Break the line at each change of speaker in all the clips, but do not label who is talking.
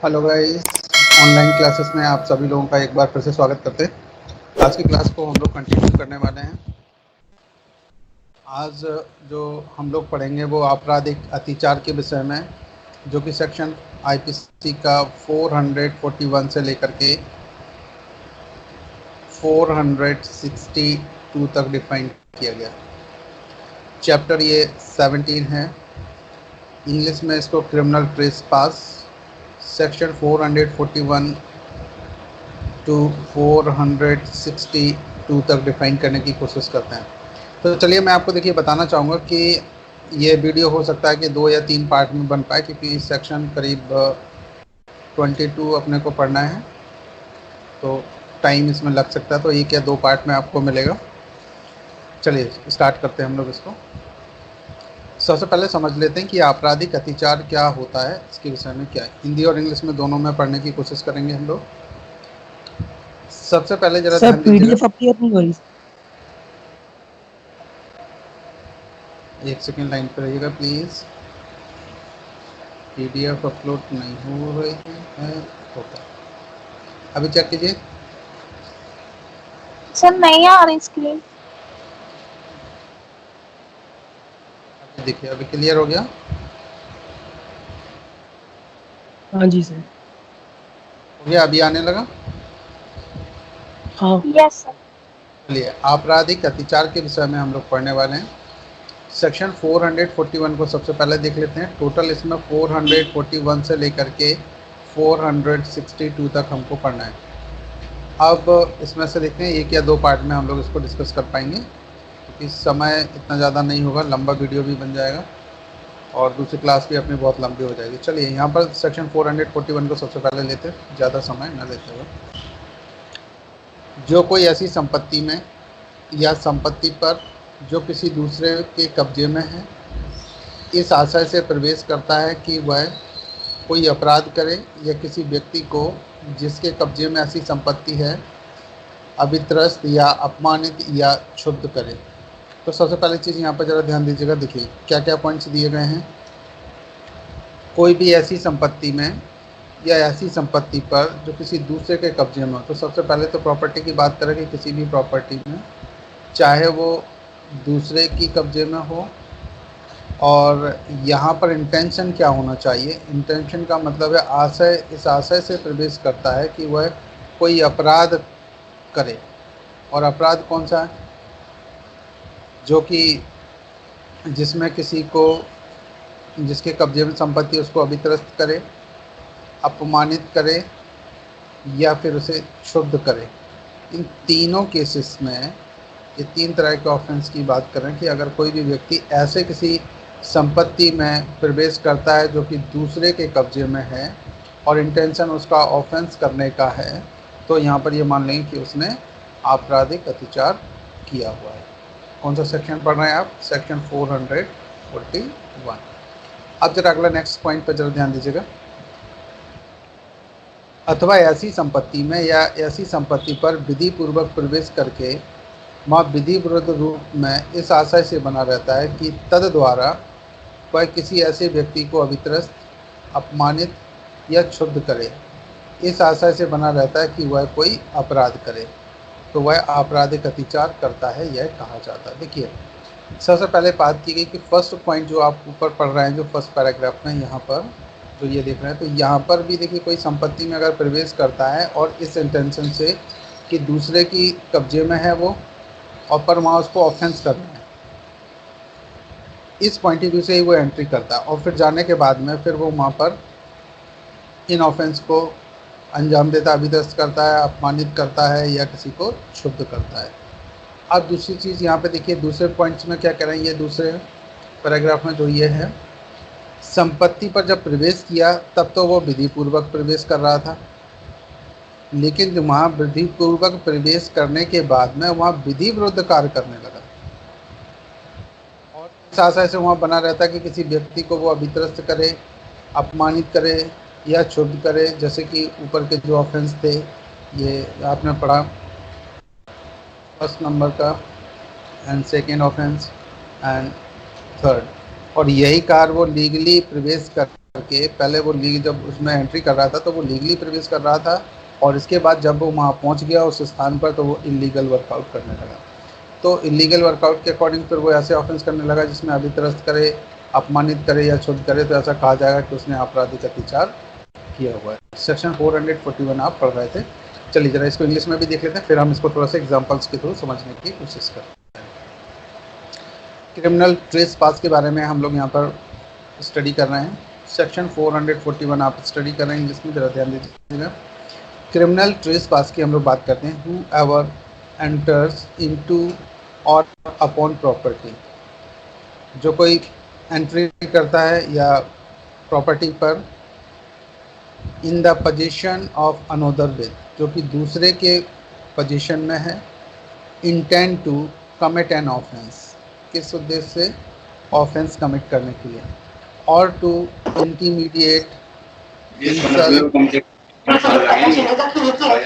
Hello guys, online classes में आप सभी लोगों का एक बार फिर से स्वागत करते हैं। आज की क्लास को हम लोग कंटिन्यू करने वाले हैं। आज जो हम लोग पढ़ेंगे वो आपराधिक अत्याचार के विषय में, जो कि सेक्शन आईपीसी का 441 से लेकर के 462 तक डिफाइन किया गया। चैप्टर ये 17 है। इंग्लिश में इसको क्रिमिनल ट्रेसपास सेक्शन 441 टू 462 तक डिफाइन करने की कोशिश करते हैं। तो चलिए मैं आपको देखिए बताना चाहूँगा कि ये वीडियो हो सकता है कि 2 या 3 पार्ट में बन पाए, क्योंकि इस सेक्शन करीब 22 अपने को पढ़ना है, तो टाइम इसमें लग सकता है। तो 1 या 2 पार्ट में आपको मिलेगा। चलिए स्टार्ट करते हैं हम लोग इसको। सबसे पहले समझ लेते हैं कि आपराधिक अत्याचार क्या होता है, इसके विषय में क्या है। हिंदी और इंग्लिश में दोनों में पढ़ने की कोशिश करेंगे हम लोग। सबसे पहले जरा
सर
ध्यान दीजिएगा,
पीडीएफ अपलोड नहीं हो रही।
एक सेकेंड लाइन पर रहिएगा प्लीज़। पीडीएफ अपलोड नहीं हो रही है, होता अभी चेक कीजिए।
सर नहीं आ रही स्क्रीन।
अभी देखिए, अभी क्लियर हो गया।
हाँ जी सर।
हो गया, अभी आने लगा।
हाँ
यस सर।
चलिए, आपराधिक अत्याचार के विषय में हम लोग पढ़ने वाले हैं। सेक्शन 441 को सबसे पहले देख लेते हैं। टोटल इसमें 441 से लेकर के 462 तक हमको पढ़ना है। अब इसमें से देखते हैं 1 या 2 पार्ट में हम लोग इसको डिस्कस कर पाएंगे, क्योंकि समय इतना ज़्यादा नहीं होगा, लंबा वीडियो भी बन जाएगा और दूसरी क्लास भी अपनी बहुत लंबी हो जाएगी। चलिए यहाँ पर सेक्शन 441 को सबसे पहले लेते हैं, ज़्यादा समय न लेते हुए। जो कोई ऐसी संपत्ति में या संपत्ति पर जो किसी दूसरे के कब्जे में है, इस आशय से प्रवेश करता है कि वह कोई अपराध करे या किसी व्यक्ति को जिसके कब्जे में ऐसी संपत्ति है अभित्रस्त या अपमानित या क्षुब्ध करे। तो सबसे पहली चीज़ यहाँ पर ज़रा ध्यान दीजिएगा। देखिए क्या क्या पॉइंट्स दिए गए हैं। कोई भी ऐसी संपत्ति में या ऐसी संपत्ति पर जो किसी दूसरे के कब्जे में हो। तो सबसे पहले तो प्रॉपर्टी की बात करें कि किसी भी प्रॉपर्टी में, चाहे वो दूसरे की कब्जे में हो, और यहाँ पर इंटेंशन क्या होना चाहिए। इंटेंशन का मतलब है आशय, इस आशय से प्रवेश करता है कि वह कोई अपराध करे। और अपराध कौन सा है? जो कि जिसमें किसी को, जिसके कब्जे में संपत्ति उसको अभित्रस्त करे, अपमानित करे या फिर उसे क्षुब्ध करे। इन तीनों केसेस में, ये 3 तरह के ऑफेंस की बात करें कि अगर कोई भी व्यक्ति ऐसे किसी संपत्ति में प्रवेश करता है जो कि दूसरे के कब्जे में है और इंटेंशन उसका ऑफेंस करने का है, तो यहाँ पर ये मान लेंगे कि उसने आपराधिक अत्याचार किया हुआ है। कौन सा सेक्शन पढ़ रहे हैं आप? सेक्शन 441। अब जरा अगला नेक्स्ट पॉइंट पर जरा ध्यान दीजिएगा। अथवा ऐसी संपत्ति में या ऐसी संपत्ति पर विधि पूर्वक प्रवेश करके वह विधि विरुद्ध रूप में इस आशय से बना रहता है कि तद द्वारा वह किसी ऐसे व्यक्ति को अभित्रस्त, अपमानित या क्षुब्ध करे। इस आशय से बना रहता है कि वह कोई अपराध करे, तो वह आपराधिक अत्याचार करता है, यह कहा जाता है। देखिए सबसे पहले बात की गई कि फर्स्ट पॉइंट जो आप ऊपर पढ़ रहे हैं, जो फर्स्ट पैराग्राफ में यहाँ पर जो ये देख रहे हैं, तो यहाँ पर भी देखिए कोई संपत्ति में अगर प्रवेश करता है और इस इंटेंशन से कि दूसरे की कब्जे में है वो, और पर वहाँ उसको ऑफेंस करना है, इस पॉइंट ऑफ व्यू से ही वो एंट्री करता है। और फिर जाने के बाद में फिर वो वहाँ पर इन ऑफेंस को अंजाम देता है, अभिदस्त करता है, अपमानित करता है या किसी को क्षुब्ध करता है। अब दूसरी चीज़ यहाँ पे देखिए, दूसरे पॉइंट्स में क्या कह रहे हैं, ये दूसरे पैराग्राफ में जो ये है, संपत्ति पर जब प्रवेश किया तब तो वो विधि पूर्वक प्रवेश कर रहा था, लेकिन वहाँ विधि पूर्वक प्रवेश करने के बाद में वहाँ विधि विरुद्ध कार्य करने लगा और इस आशय से वहाँ बना रहता है कि किसी व्यक्ति को वो अभित्रस्त करे, अपमानित करे या क्षुब्ध करे। जैसे कि ऊपर के जो ऑफेंस थे ये आपने पढ़ा, फर्स्ट नंबर का and second offence and third. और यही कार वो लीगली प्रवेश करके, पहले वो लीग जब उसमें एंट्री कर रहा था तो वो लीगली प्रवेश कर रहा था, और इसके बाद जब वो वहाँ पहुँच गया उस स्थान पर तो वो इलीगल वर्कआउट करने लगा। तो इलीगल वर्कआउट के अकॉर्डिंग फिर वो ऐसे ऑफेंस करने लगा जिसमें अभित्रस्त करे, अपमानित करे या क्षुद्ध करे, तो ऐसा कहा जाएगा कि उसने आपराधिक अत्याचार किया हुआ है। सेक्शन 441 आप पढ़ रहे थे। चलिए जरा इसको इंग्लिश में भी देख लेते हैं, फिर हम इसको थोड़ा सा एग्जाम्पल्स के थ्रू समझने की कोशिश करते हैं। क्रिमिनल ट्रेस पास के बारे में हम लोग यहाँ पर स्टडी कर रहे हैं। सेक्शन 441 आप स्टडी कर रहे हैं इंग्लिश में, जरा ध्यान दीजिएगा। क्रिमिनल ट्रेस पास की हम लोग बात करते हैं। Whoever enters into or upon property, जो कोई एंट्री करता है या प्रॉपर्टी पर in the position of another with, जो कि दूसरे के पोजीशन में है, intend to commit an offence, किस उद्देश्य से, ऑफेंस कमिट करने के लिए, or to intimidate insult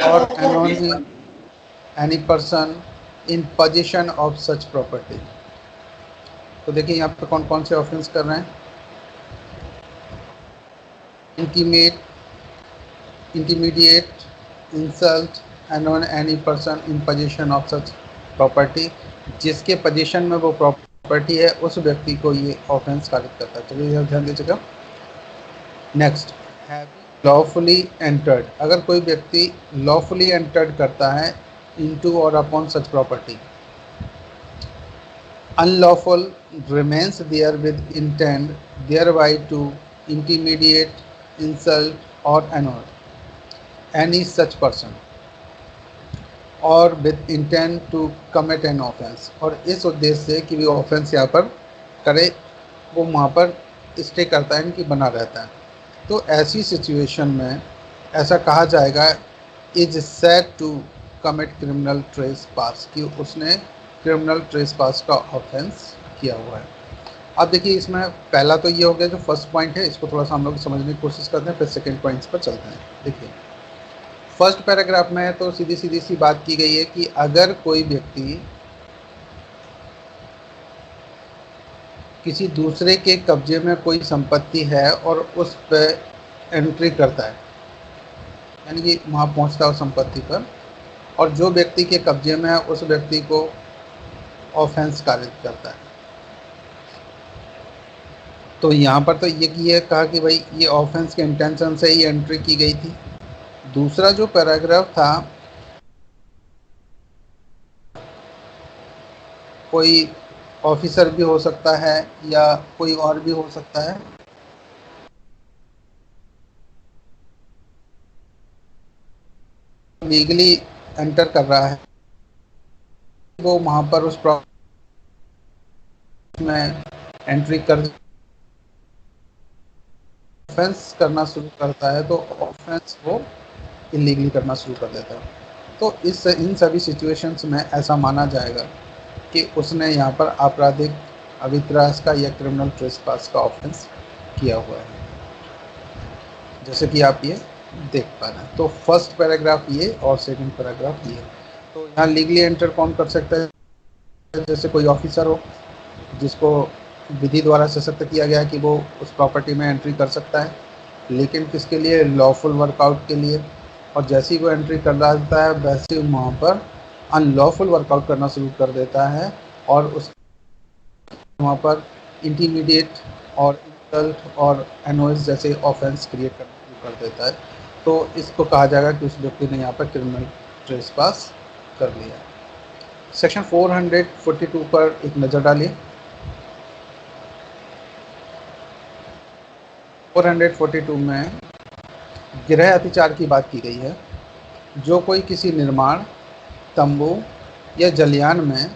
or any person in position of such property. तो देखिए यहाँ पे कौन कौन से ऑफेंस कर रहे हैं। Intermediate insult and any person in position of such property, जिसके पोजीशन में वो प्रॉपर्टी है उस व्यक्ति को ये ऑफेंस कारित करता है। चलिए ध्यान दीजिएगा। नेक्स्ट, लॉफुली एंटर्ड, अगर कोई व्यक्ति लॉफुली एंटर्ड करता है into or upon such property, unlawful remains there with intent thereby to intimidate, insult or annoy any such person or with intent to commit an offense, और इस उद्देश्य से कि वो ऑफेंस यहाँ पर करे, वो वहाँ पर स्टे करता है कि बना रहता है। तो ऐसी सिचुएशन में ऐसा कहा जाएगा is set to commit criminal trespass, कि उसने क्रिमिनल ट्रेस पास का ऑफेंस किया हुआ है। अब देखिए इसमें पहला तो ये हो गया जो फर्स्ट पॉइंट है, इसको थोड़ा सा हम लोग समझने की कोशिश करते हैं, फिर सेकंड पॉइंट्स पर चलते हैं। देखिए फर्स्ट पैराग्राफ में तो सीधी सी बात की गई है कि अगर कोई व्यक्ति किसी दूसरे के कब्जे में कोई संपत्ति है और उस पर एंट्री करता है, यानी कि वहाँ पहुँचता है उस संपत्ति पर, और जो व्यक्ति के कब्जे में है उस व्यक्ति को ऑफेंस कारित करता है, तो यहाँ पर तो ये कहा कि भाई ये ऑफेंस के इंटेंशन से ही एंट्री की गई थी। दूसरा जो पैराग्राफ था, कोई ऑफिसर भी हो सकता है या कोई और भी हो सकता है, लीगली एंटर कर रहा है, वो वहाँ पर उस प्रॉपर्टी में एंट्री कर ऑफेंस करना शुरू करता है, तो ऑफेंस वो इलीगली करना शुरू कर देता है। तो इन सभी सिचुएशंस में ऐसा माना जाएगा कि उसने यहाँ पर आपराधिक अवित्रास का या क्रिमिनल ट्रेसपास का ऑफेंस किया हुआ है, जैसे कि आप ये देख पा रहे हैं। तो फर्स्ट पैराग्राफ ये और सेकंड पैराग्राफ ये। तो यहाँ लीगली एंटर कौन कर सकता है, जैसे कोई ऑफिसर हो जिसको विधि द्वारा सशक्त किया गया कि वो उस प्रॉपर्टी में एंट्री कर सकता है, लेकिन किसके लिए, लॉफुल वर्कआउट के लिए। और जैसे ही वो एंट्री कर रहा है वैसे वहाँ पर अनलॉफुल वर्कआउट करना शुरू कर देता है और उस वहाँ पर इंटीमीडिएट और इंसल्ट और एनोइस जैसे ऑफेंस क्रिएट करना शुरू कर देता है। तो इसको कहा जाएगा कि उस व्यक्ति ने यहाँ पर क्रिमिनल ट्रेसपास कर लिया। सेक्शन 442 पर एक नज़र डालिए। 442 में गृह अतिचार की बात की गई है। जो कोई किसी निर्माण, तंबू या जलयान में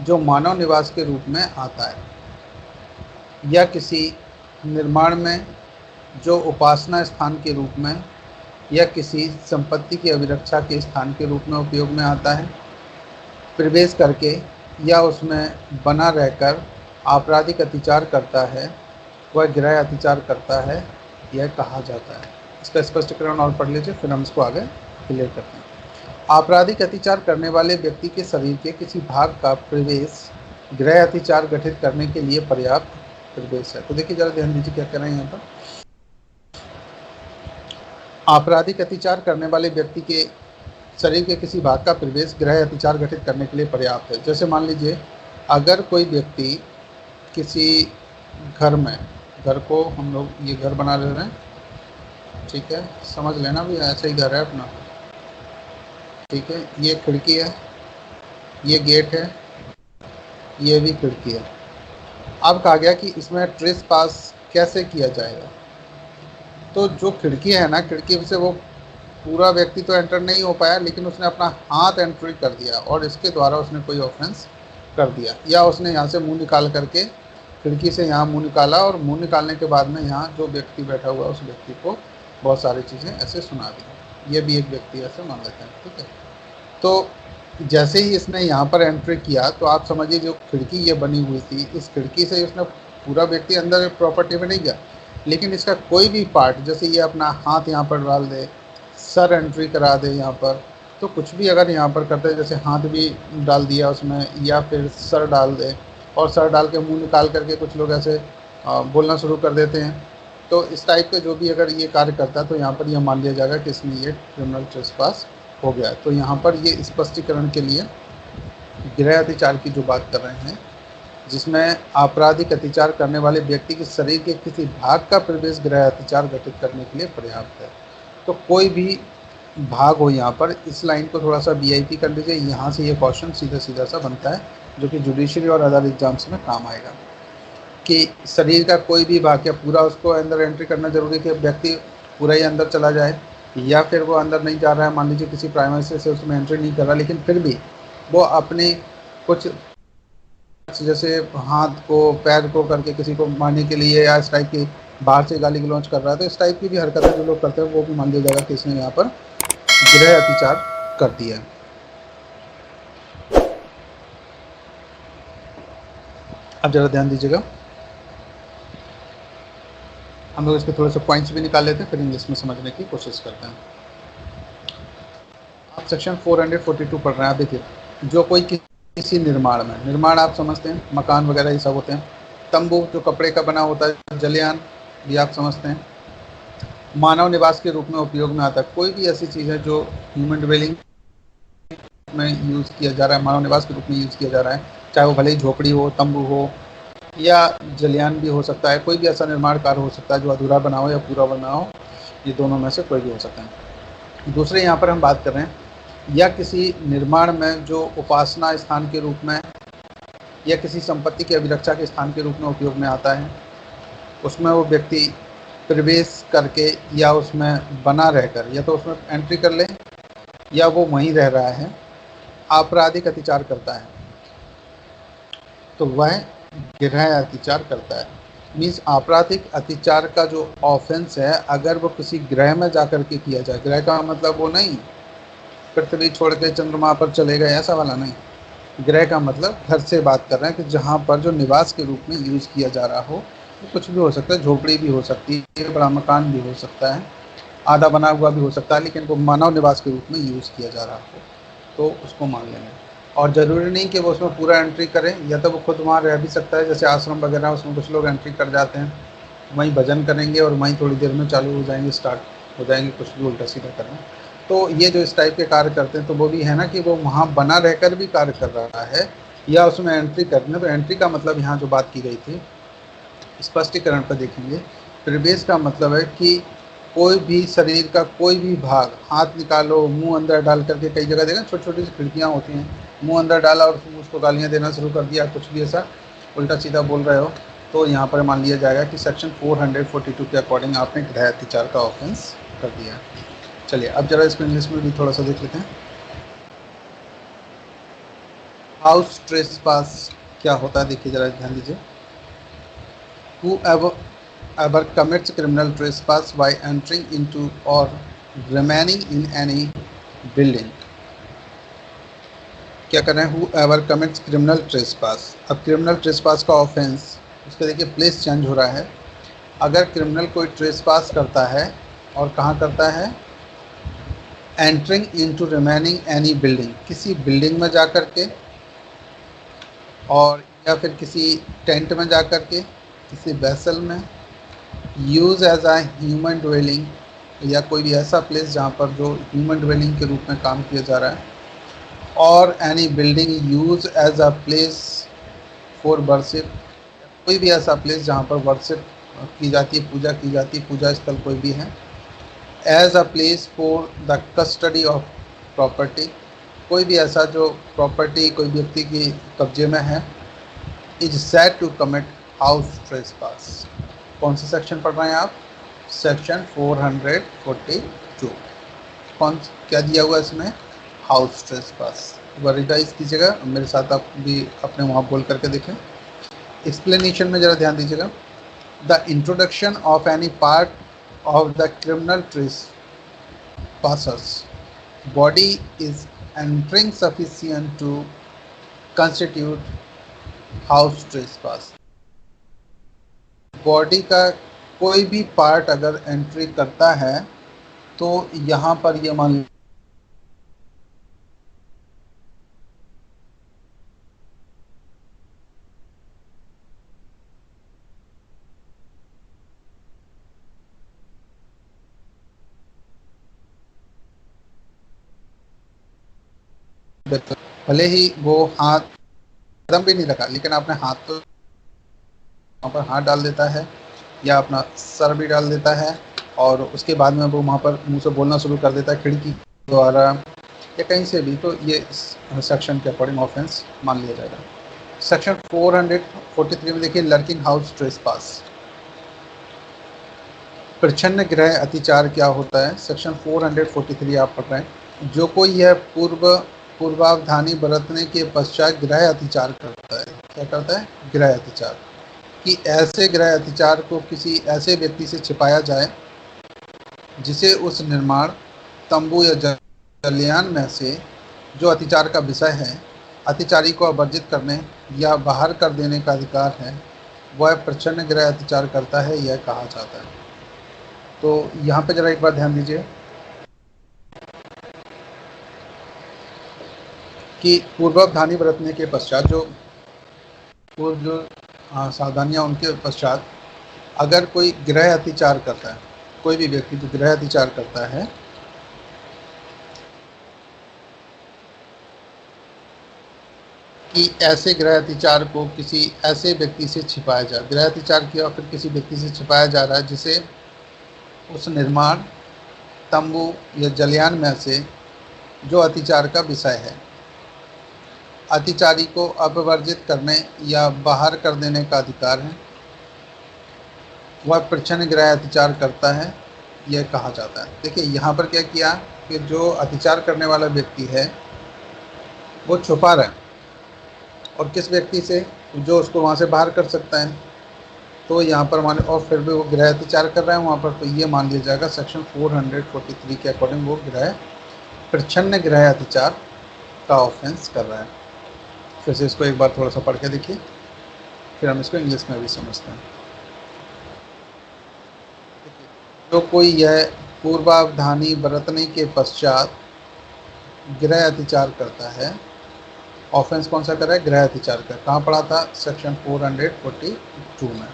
जो मानव निवास के रूप में आता है, या किसी निर्माण में जो उपासना स्थान के रूप में या किसी संपत्ति की अभिरक्षा के स्थान के रूप में उपयोग में आता है, प्रवेश करके या उसमें बना रहकर आपराधिक अत्याचार करता है, वह गृह अत्याचार करता है, यह कहा जाता है। इसका स्पष्टीकरण और पढ़ लीजिए, फिर हम इसको आगे क्लियर करते हैं। आपराधिक अत्याचार करने वाले व्यक्ति के शरीर के किसी भाग का प्रवेश गृह अत्याचार गठित करने के लिए पर्याप्त प्रवेश है। तो देखिए जरा ध्यान दीजिए क्या कर रहे हैं यहाँ पर। आपराधिक अत्याचार करने वाले व्यक्ति के शरीर के किसी भाग का प्रवेश गृह अत्याचार घटित करने के लिए पर्याप्त है। जैसे मान लीजिए अगर कोई व्यक्ति किसी घर में, घर को हम लोग ये घर बना ले रहे हैं, ठीक है, समझ लेना भी ऐसे ही घर है अपना, ठीक है, ये खिड़की है, ये गेट है, ये भी खिड़की है। अब कहा गया कि इसमें ट्रेस पास कैसे किया जाएगा। तो जो खिड़की है ना, खिड़की से वो पूरा व्यक्ति तो एंटर नहीं हो पाया, लेकिन उसने अपना हाथ एंट्री कर दिया और इसके द्वारा उसने कोई ऑफेंस कर दिया। या उसने यहाँ से मुंह निकाल करके, खिड़की से यहाँ मुंह निकाला और मुंह निकालने के बाद में यहाँ जो व्यक्ति बैठा हुआ उस व्यक्ति को बहुत सारी चीज़ें ऐसे सुना दी। ये भी एक व्यक्ति ऐसे मान लेते हैं, ठीक है। तो जैसे ही इसने यहाँ पर एंट्री किया तो आप समझिए जो खिड़की ये बनी हुई थी, इस खिड़की से उसने पूरा व्यक्ति अंदर प्रॉपर्टी में नहीं गया, लेकिन इसका कोई भी पार्ट, जैसे ये अपना हाथ यहाँ पर डाल दे, सर एंट्री करा दे यहाँ पर, तो कुछ भी अगर यहाँ पर करते हैं, जैसे हाथ भी डाल दिया उसमें या फिर सर डाल दे और सर डाल के मुंह निकाल करके कुछ लोग ऐसे बोलना शुरू कर देते हैं, तो इस टाइप के जो भी अगर ये कार्य करता है तो यहाँ पर यह मान लिया जाएगा कि इसमें ये क्रिमिनल ट्रेसपास हो गया। तो यहाँ पर ये स्पष्टीकरण के लिए गृह अत्याचार की जो बात कर रहे हैं, जिसमें आपराधिक अत्याचार करने वाले व्यक्ति के शरीर के किसी भाग का प्रवेश गृह अत्याचार घटित करने के लिए पर्याप्त है। तो कोई भी भाग हो यहाँ पर, इस लाइन को थोड़ा सा VIP कर लीजिए। यहाँ से ये क्वेश्चन सीधा सीधा सा बनता है जो कि जुडिशरी और अदर एग्जाम्स में काम आएगा कि शरीर का कोई भी भाग या पूरा उसको अंदर एंट्री करना जरूरी है कि व्यक्ति पूरा ही अंदर चला जाए, या फिर वो अंदर नहीं जा रहा है, मान लीजिए किसी प्राइमरी से उसमें एंट्री नहीं कर रहा, लेकिन फिर भी वो अपने कुछ जैसे हाथ को पैर को करके किसी को मारने के लिए या इस टाइप की बाहर से गाली गलौज कर रहा है, तो इस टाइप की भी हरकतें जो लोग करते हैं वो भी मान लिया जाएगा कि इसने यहाँ पर गृह अत्याचार कर दिया है। अब जरा ध्यान दीजिएगा, हम लोग इसके थोड़े से पॉइंट्स भी निकाल लेते हैं, फिर इंग्लिश में समझने की कोशिश करते हैं। आप सेक्शन 442 पढ़ रहे हैं। आप देखिए, जो कोई किसी निर्माण में, निर्माण आप समझते हैं मकान वगैरह ये सब होते हैं, तंबू जो कपड़े का बना होता है, जलयान भी आप समझते हैं, मानव निवास के रूप में उपयोग में आता है। कोई भी ऐसी चीज़ है जो ह्यूमन ड्वेलिंग में यूज़ किया जा रहा है, मानव निवास के रूप में यूज़ किया जा रहा है, चाहे वो भले ही झोपड़ी हो, तंबू हो या जलयान भी हो सकता है। कोई भी ऐसा निर्माण कार्य हो सकता है जो अधूरा बना हो या पूरा बना हो, ये दोनों में से कोई भी हो सकता है। दूसरे यहाँ पर हम बात कर रहे हैं, या किसी निर्माण में जो उपासना स्थान के रूप में या किसी संपत्ति की अभिरक्षा के स्थान के रूप में उपयोग में आता है, उसमें वो व्यक्ति प्रवेश करके या उसमें बना रहकर या तो उसमें एंट्री कर ले या वो वहीं रह रहा है, आपराधिक अत्याचार करता है, तो वह गृह अत्याचार करता है। मीन्स आपराधिक अत्याचार का जो ऑफेंस है, अगर वो किसी गृह में जाकर के किया जाए, गृह का मतलब वो नहीं पृथ्वी छोड़ के चंद्रमा पर चले गए ऐसा वाला नहीं, गृह का मतलब घर से बात कर रहे हैं कि जहाँ पर जो निवास के रूप में यूज़ किया जा रहा हो, तो कुछ भी हो सकता है, झोपड़ी भी हो सकती है, बड़ा मकान भी हो सकता है, आधा बना हुआ भी हो सकता है, लेकिन वो मानव निवास के रूप में यूज़ किया जा रहा हो तो उसको मान लेंगे। और ज़रूरी नहीं कि वो उसमें पूरा एंट्री करें, या तो वो खुद वहाँ रह भी सकता है, जैसे आश्रम वगैरह उसमें कुछ लोग एंट्री कर जाते हैं, वहीं भजन करेंगे और वहीं थोड़ी देर में चालू हो जाएंगे, स्टार्ट हो जाएंगे कुछ भी उल्टा सीधा करना। तो ये जो इस टाइप के कार्य करते हैं, तो वो भी है ना कि वो वहाँ बना रहकर भी कार्य कर रहा है या उसमें एंट्री करना। तो एंट्री का मतलब यहाँ जो बात की गई थी स्पष्टीकरण पर देखेंगे, प्रवेश का मतलब है कि कोई भी शरीर का कोई भी भाग, हाथ निकालो, मुंह अंदर डाल करके, कई जगह देखा छोटी छोटी सी खिड़कियाँ होती हैं, मुंह अंदर डाला और उसको गालियाँ देना शुरू कर दिया, कुछ भी ऐसा उल्टा सीधा बोल रहे हो, तो यहाँ पर मान लिया जाएगा कि सेक्शन 442 के अकॉर्डिंग आपने गृह अत्याचार का ऑफेंस कर दिया। चलिए अब जरा इसको इंग्लिश में भी थोड़ा सा देख लेते हैं। हाउस ट्रेसपास क्या होता है, देखिए जरा ध्यान दीजिए। Whoever commits criminal trespass by entering into or remaining in any building, क्या कर रहे हैं, whoever commits criminal trespass। अब criminal trespass का ऑफेंस, उसका देखिए प्लेस चेंज हो रहा है। अगर क्रिमिनल कोई ट्रेसपास करता है और कहाँ करता है, entering into remaining any building, किसी बिल्डिंग में जा कर के और या फिर किसी टेंट में जा कर के किसी वेसल में, use as a human dwelling, या कोई भी ऐसा प्लेस जहाँ पर जो ह्यूमन ड्वेलिंग के रूप में काम किया जा रहा है, और any building use as a place for worship, कोई भी ऐसा प्लेस जहाँ पर वर्शिप की जाती है, पूजा की जाती है, पूजा स्थल कोई भी है। As a place for the custody of property, कोई भी ऐसा जो प्रॉपर्टी कोई व्यक्ति की कब्जे में है। Is said to commit house trespass. कौन सा सेक्शन पढ़ रहे हैं आप? सेक्शन 442। कौन क्या दिया हुआ इसमें? House trespass. रिवाइज कीजिएगा, मेरे साथ आप भी अपने वहाँ बोल करके देखें। एक्सप्लेनेशन में ज़रा ध्यान दीजिएगा। The introduction of any part of the criminal trespasser's body is entering sufficient to constitute house trespass. Body का कोई भी पार्ट अगर एंट्री करता है तो यहाँ पर ये मान भले ही वो हाथ कदम भी नहीं रखा, लेकिन आपने हाथ तो वहाँ पर हाथ डाल देता है या अपना सर भी डाल देता है, और उसके बाद में वो वहाँ पर मुंह से बोलना शुरू कर देता है खिड़की द्वारा या कहीं से भी, तो ये सेक्शन के अकॉर्डिंग ऑफेंस मान लिया जाएगा। सेक्शन 443 में देखिए, लर्किंग हाउस ट्रेसपास, प्रच्छन्न गृह अतिचार क्या होता है? सेक्शन 443 आप पढ़ रहे हैं। जो कोई यह पूर्वावधानी बरतने के पश्चात गृह अतिचार करता है। क्या करता है? गृह अतिचार। कि ऐसे गृह अतिचार को किसी ऐसे व्यक्ति से छिपाया जाए जिसे उस निर्माण, तंबू या जलयान में से जो अतिचार का विषय है, अतिचारी को अवर्जित करने या बाहर कर देने का अधिकार है, वह प्रच्छन्न गृह अतिचार करता है, यह कहा जाता है। तो यहाँ पे जरा एक बार ध्यान दीजिए कि पूर्वावधानी बरतने के पश्चात जो सावधानियाँ उनके पश्चात अगर कोई गृह अतिचार करता है, कोई भी व्यक्ति जो गृह अतिचार करता है, कि ऐसे गृह अतिचार को किसी ऐसे व्यक्ति से छिपाया जाए। गृह अतिचार किया और फिर किसी व्यक्ति से छिपाया जा रहा है जिसे उस निर्माण, तंबू या जलयान में से जो अतिचार का विषय है, अतिचारी को अपवर्जित करने या बाहर कर देने का अधिकार है, वह प्रच्छन्न गृह अतिचार करता है, यह कहा जाता है। देखिए यहाँ पर क्या किया कि जो अतिचार करने वाला व्यक्ति है वो छुपा रहा है, और किस व्यक्ति से? जो उसको वहाँ से बाहर कर सकता है। तो यहाँ पर मान, और फिर भी वो गृह अतिचार कर रहा है वहाँ पर, तो ये मान लिया जाएगा सेक्शन 443 के अकॉर्डिंग वो प्रच्छन्न गृह अतिचार का ऑफेंस कर रहा है। फिर से इसको एक बार थोड़ा सा पढ़ के देखिए, फिर हम इसको इंग्लिश में भी समझते हैं। जो कोई यह पूर्वावधानी बरतने के पश्चात गृह अतिचार करता है, ऑफेंस कौन सा कर रहा है? गृह अतिचार का। कहाँ पढ़ा था? सेक्शन 442 में।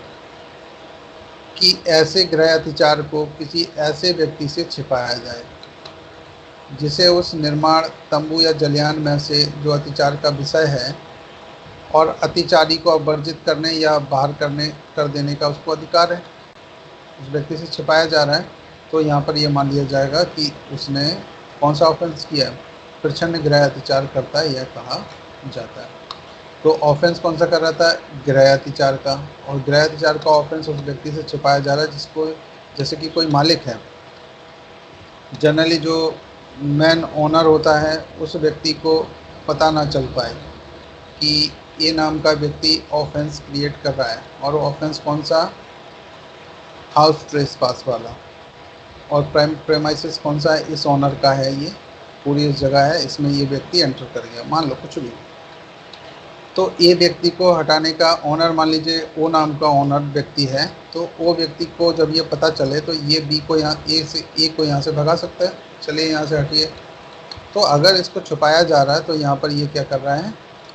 कि ऐसे गृह अतिचार को किसी ऐसे व्यक्ति से छिपाया जाए जिसे उस निर्माण, तंबू या जलयान में से जो अतिचार का विषय है, और अतिचारी को अपवर्जित करने या बाहर कर देने का उसको अधिकार है। उस व्यक्ति से छिपाया जा रहा है, तो यहाँ पर यह मान लिया जाएगा कि उसने कौन सा ऑफेंस किया है? प्रच्छन्न गृह अतिचार करता है, यह कहा जाता है। तो ऑफेंस कौन सा कर रहा था? गृह अतिचार का। और गृह अतिचार का ऑफेंस उस व्यक्ति से छिपाया जा रहा है जिसको, जैसे कि कोई मालिक है, जनरली जो मैन ओनर होता है, उस व्यक्ति को पता ना चल पाए कि ये नाम का व्यक्ति ऑफेंस क्रिएट कर रहा है। और वो ऑफेंस कौन सा? हाउस ट्रेसपास वाला। और प्रेमाइसिस कौन सा है? इस ओनर का है, ये पूरी इस जगह है, इसमें ये व्यक्ति एंटर कर गया, मान लो कुछ भी। तो ए व्यक्ति को हटाने का ओनर, मान लीजिए ओ नाम का ओनर व्यक्ति है, तो ओ व्यक्ति को जब ये पता चले तो ये बी को यहाँ, ए को यहाँ से भगा सकता है, चलिए यहाँ से हटिए। तो अगर इसको छुपाया जा रहा है तो यहाँ पर ये क्या कर रहा है?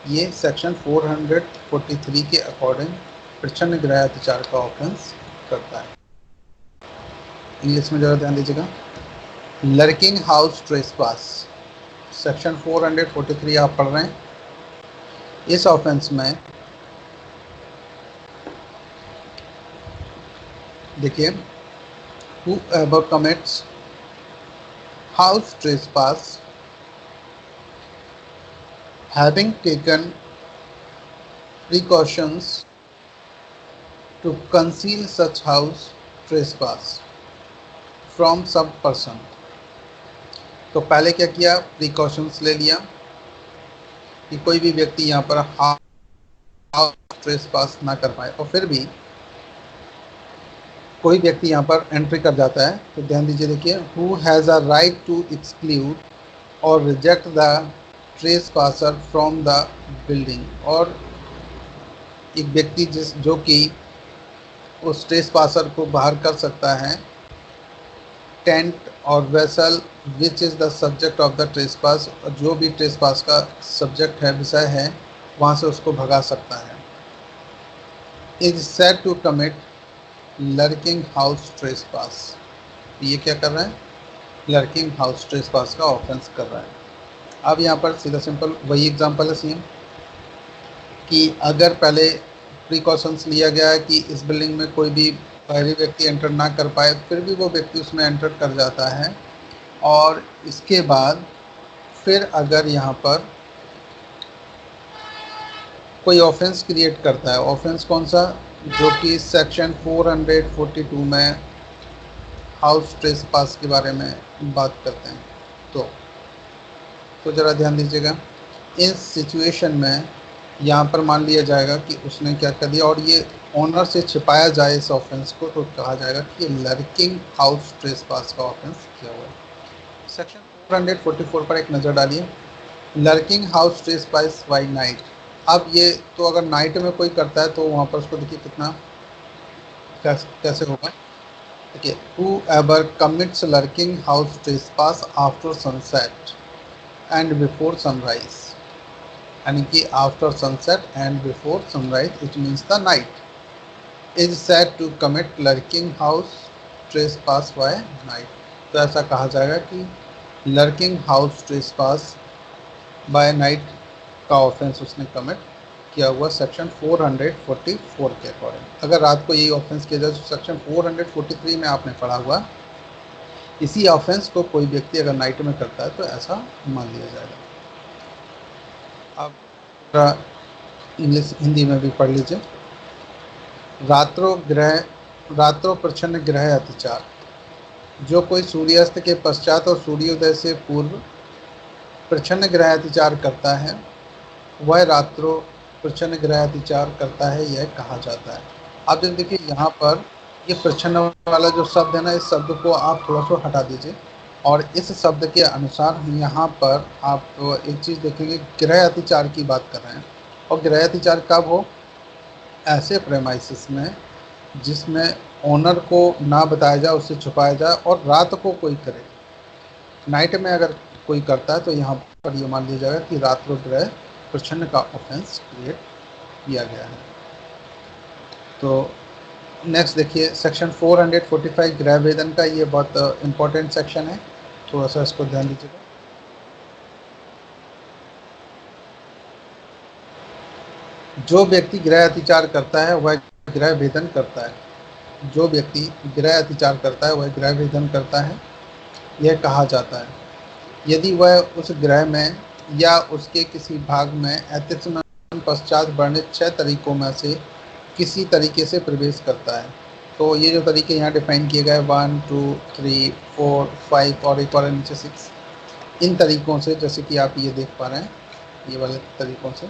ये सेक्शन 443 के अकॉर्डिंग प्रच्छन्न गृह अत्याचार का ऑफेंस करता है। इंग्लिश में जरा ध्यान दीजिएगा। लर्किंग हाउस ट्रेसपास, सेक्शन 443 आप पढ़ रहे हैं। इस ऑफेंस में देखिए, whoever commits house trespass having taken precautions to conceal such house trespass from some person। तो पहले क्या किया, प्रिकॉशंस ले लिया कि कोई भी व्यक्ति यहाँ पर हाउस ट्रेसपास ना कर पाए, और फिर भी कोई व्यक्ति यहाँ पर एंट्री कर जाता है। तो ध्यान दीजिए, देखिए, who has a right to exclude और reject the trespasser from the building. और एक व्यक्ति जो कि उस ट्रेसपासर को बाहर कर सकता है टेंट और vessel which is the subject of the trespass, और जो भी ट्रेसपास का सब्जेक्ट है, विषय है, वहाँ से उसको भगा सकता है। Is said to commit lurking house trespass. ये क्या कर रहा है, लर्किंग हाउस ट्रेसपास का ऑफेंस कर रहा है। अब यहाँ पर सीधा सिंपल वही एग्जांपल है सेम, कि अगर पहले प्रिकॉशंस लिया गया है कि इस बिल्डिंग में कोई भी बाहरी व्यक्ति एंटर ना कर पाए, फिर भी वो व्यक्ति उसमें एंटर कर जाता है, और इसके बाद फिर अगर यहाँ पर कोई ऑफेंस क्रिएट करता है, ऑफेंस कौन सा, जो कि सेक्शन 442 में हाउस ट्रेसपास के बारे में बात करते हैं। तो ज़रा ध्यान दीजिएगा, इस सिचुएशन में यहाँ पर मान लिया जाएगा कि उसने क्या कर दिया, और ये ऑनर से छिपाया जाए इस ऑफेंस को, तो कहा जाएगा कि ये लर्किंग हाउस ट्रेसपास का ऑफेंस किया हुआ है। सेक्शन 444 पर एक नज़र डालिए। Lurking house trespass by night. अब ये तो अगर नाइट में कोई करता है तो वहाँ पर उसको देखिए कितना कैसे होगा। देखिए, whoever commits lurking house trespass after sunset and before sunrise, यानी कि after sunset and before sunrise, it means the night, is said to commit lurking house trespass by night. तो ऐसा कहा जाएगा कि lurking house trespass by night का offence उसने commit किया हुआ सेक्शन 444 के अकॉर्डिंग। अगर रात को यही ऑफेंस किया जाए तो सेक्शन 443 में आपने पढ़ा हुआ, इसी ऑफेंस को कोई व्यक्ति अगर नाइट में करता है तो ऐसा मान लिया जाएगा। अब इंग्लिश हिंदी में भी पढ़ लीजिए। रात्रो प्रच्छन्न गृह अत्याचार। जो कोई सूर्यास्त के पश्चात और सूर्योदय से पूर्व प्रच्छन्न गृह अत्याचार करता है, वह रात्रो प्रच्छन्न गृह अत्याचार करता है, यह कहा जाता है। आप जब देखिए यहाँ पर ये प्रच्छन्न वाला जो शब्द है ना, इस शब्द को आप थोड़ा सा हटा दीजिए, और इस शब्द के अनुसार यहाँ पर आप एक चीज़ देखेंगे, गृह अत्याचार की बात कर रहे हैं। और गृह अत्याचार कब हो, ऐसे प्रेमाइसिस में जिसमें ओनर को ना बताया जाए, उससे छुपाया जाए, और रात को कोई करे। नाइट में अगर कोई करता है तो यहाँ पर ये मान लिया जाएगा कि रात्रो गृह प्रच्छन्न का ऑफेंस क्रिएट किया गया है। तो नेक्स्ट देखिए, सेक्शन 445 गृह भेदन का, ये बहुत इंपॉर्टेंट सेक्शन है, थोड़ा सा इसको ध्यान दीजिएगा। जो व्यक्ति गृह अत्याचार करता है वह गृह भेदन करता है। जो व्यक्ति गृह अत्याचार करता है वह गृह भेदन करता है, यह कहा जाता है यदि वह उस गृह में या उसके किसी भाग में अतिक्रमण पश्चात वर्णित 6 तरीकों में से किसी तरीके से प्रवेश करता है। तो ये जो तरीके यहाँ डिफाइन किए गए 1, 2, 3, 4, 5 और एक और नीचे 6, इन तरीकों से, जैसे कि आप ये देख पा रहे हैं, ये वाले तरीकों से,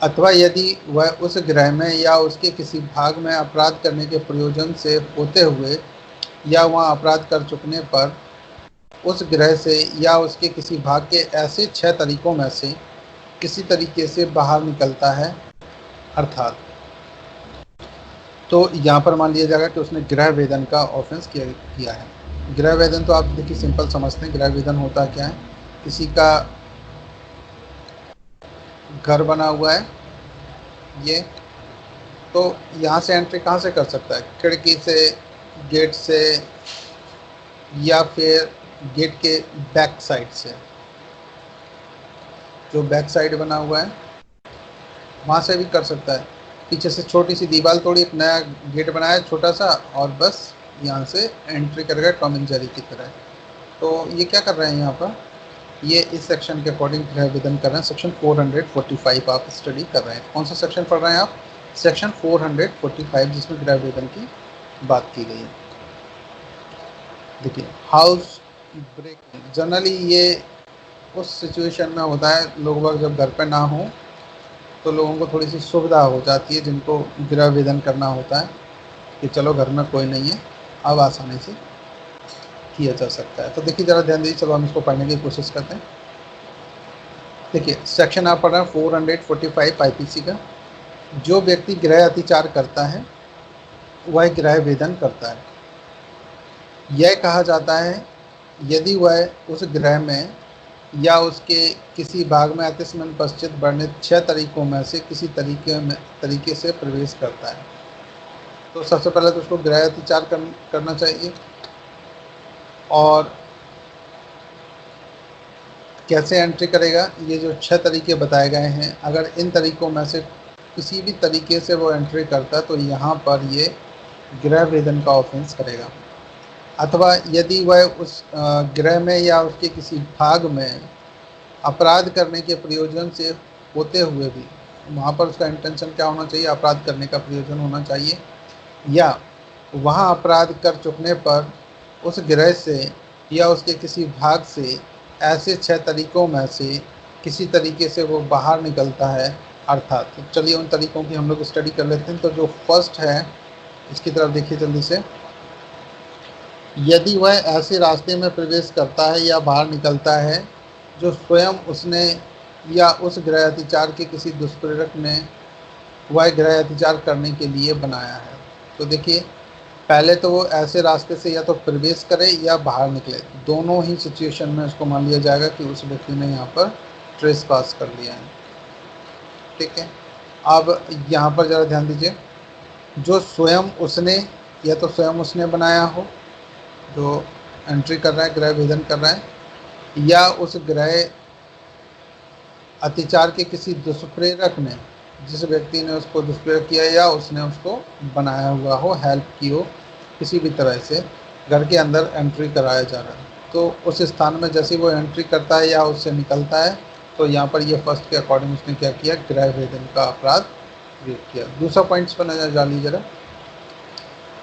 अथवा यदि वह उस गृह में या उसके किसी भाग में अपराध करने के प्रयोजन से होते हुए या वहाँ अपराध कर चुकने पर उस गृह से या उसके किसी भाग के ऐसे 6 तरीकों में से किसी तरीके से बाहर निकलता है, अर्थात, तो यहाँ पर मान लिया जाएगा कि उसने गृह भेदन का ऑफेंस किया है। गृह भेदन तो आप देखिए सिंपल समझते हैं। गृह भेदन होता क्या है, किसी का घर बना हुआ है, ये तो यहाँ से एंट्री कहाँ से कर सकता है? खिड़की से, गेट से, या फिर गेट के बैक साइड से, जो बैक साइड बना हुआ है वहाँ से भी कर सकता है। पीछे से छोटी सी दीवार तोड़ी, एक नया गेट बनाया छोटा सा, और बस यहाँ से एंट्री कर गए टॉम एंड जेरी की तरह। तो ये क्या कर रहे हैं यहाँ पर? ये इस सेक्शन के अकॉर्डिंग गृह विधन कर रहे हैं। सेक्शन 445 आप स्टडी कर रहे हैं। कौन सा सेक्शन पढ़ रहे हैं आप? सेक्शन 445, जिसमें गृह विधन की बात की गई है। देखिए, हाउस ब्रेकिंग जनरली ये उस सिचुएशन में होता है, लोग बाग जब घर पे ना हो तो लोगों को थोड़ी सी सुविधा हो जाती है, जिनको गृह विधन करना होता है कि चलो घर में कोई नहीं है, अब आसानी से किया जा सकता है। तो देखिए ज़रा ध्यान दीजिए, चलो हम इसको पढ़ने की कोशिश करते हैं। देखिए, सेक्शन आप पढ़ रहे हैं 445 आईपीसी का। जो व्यक्ति गृह अतिचार करता है वह गृह वेदन करता है। यह कहा जाता है यदि वह उस गृह में या उसके किसी भाग में अतिस्मन पश्चित वर्णित 6 तरीकों में से किसी तरीके से प्रवेश करता है। तो सबसे पहले तो उसको गृह अतिचार करना चाहिए। और कैसे एंट्री करेगा? ये जो 6 तरीके बताए गए हैं, अगर इन तरीकों में से किसी भी तरीके से वो एंट्री करता है तो यहाँ पर ये गृह वेदन का ऑफेंस करेगा। अथवा यदि वह उस गृह में या उसके किसी भाग में अपराध करने के प्रयोजन से होते हुए भी, वहाँ पर उसका इंटेंशन क्या होना चाहिए? अपराध करने का प्रयोजन होना चाहिए। या वहाँ अपराध कर चुकने पर उस गृह से या उसके किसी भाग से ऐसे 6 तरीकों में से किसी तरीके से वो बाहर निकलता है। अर्थात, तो चलिए उन तरीकों की हम लोग स्टडी कर लेते हैं। तो जो फर्स्ट है, इसकी तरफ देखिए जल्दी से। यदि वह ऐसे रास्ते में प्रवेश करता है या बाहर निकलता है जो स्वयं उसने या उस गृह अतिचार के किसी दुष्प्रेरक ने वह गृह अतिचार करने के लिए बनाया है। तो देखिए, पहले तो वो ऐसे रास्ते से या तो प्रवेश करे या बाहर निकले, दोनों ही सिचुएशन में उसको मान लिया जाएगा कि उस व्यक्ति ने यहाँ पर ट्रेस पास कर लिया है। ठीक है, अब यहाँ पर ज़रा ध्यान दीजिए। जो स्वयं उसने या तो स्वयं उसने बनाया हो, जो एंट्री कर रहा है, गृह भेदन कर रहा है, या उस गृह अतिचार के किसी दुष्प्रेरक ने, जिस व्यक्ति ने उसको दुष्प्रेरक किया या उसने उसको बनाया हुआ हो, हेल्प की हो, किसी भी तरह से घर के अंदर एंट्री कराया जा रहा है, तो उस स्थान में जैसे वो एंट्री करता है या उससे निकलता है, तो यहाँ पर ये फर्स्ट के अकॉर्डिंग उसने क्या किया? गृह भेदन का अपराध क्रिएट किया। दूसरा पॉइंट्स पर नजर डालिए जरा।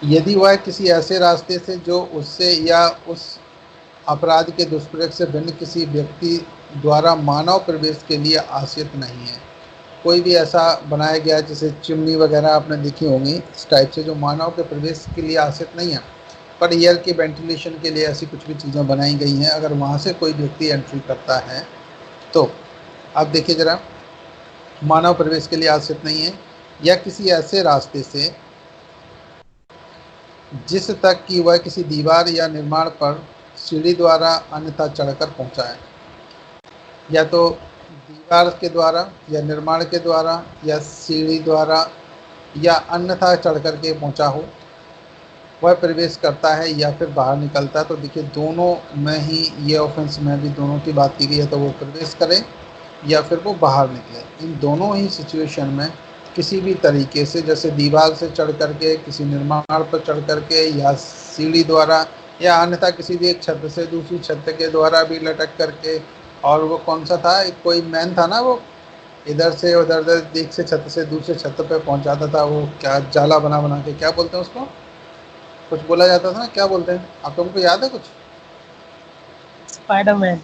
यदि वह किसी ऐसे रास्ते से जो उससे या उस अपराध के दुष्प्रेरक से भिन्न किसी व्यक्ति द्वारा मानव प्रवेश के लिए आश्रित नहीं है, कोई भी ऐसा बनाया गया जैसे चिमनी वगैरह आपने देखी होंगी इस टाइप से, जो मानव के प्रवेश के लिए आश्रित नहीं है, पर एयर के वेंटिलेशन के लिए ऐसी कुछ भी चीज़ें बनाई गई हैं, अगर वहाँ से कोई व्यक्ति एंट्री करता है तो आप देखिए ज़रा, मानव प्रवेश के लिए आश्रित नहीं है, या किसी ऐसे रास्ते से जिस तक कि वह किसी दीवार या निर्माण पर सीढ़ी द्वारा अन्यथा चढ़कर पहुँचा है, या तो दीवार के द्वारा या निर्माण के द्वारा या सीढ़ी द्वारा या अन्यथा चढ़ कर के पहुँचा हो, वह प्रवेश करता है या फिर बाहर निकलता है। तो देखिए, दोनों में ही ये ऑफेंस में भी दोनों की बात की गई है, तो वो प्रवेश करे या फिर वो बाहर निकले। इन दोनों ही सिचुएशन में किसी भी तरीके से, जैसे दीवार से चढ़ करके, किसी निर्माण पर चढ़ करके, या सीढ़ी द्वारा, या अन्यथा किसी भी एक छत से दूसरी छत के द्वारा भी लटक करके, और वो कौन सा था, एक कोई मैन था ना, वो इधर से उधर एक से छत से दूसरे छत पे पहुंच जाता था, वो क्या जाला बना बना के, क्या बोलते हैं उसको, कुछ बोला जाता था ना, क्या बोलते हैं आप लोगों को याद है कुछ?
स्पाइडरमैन।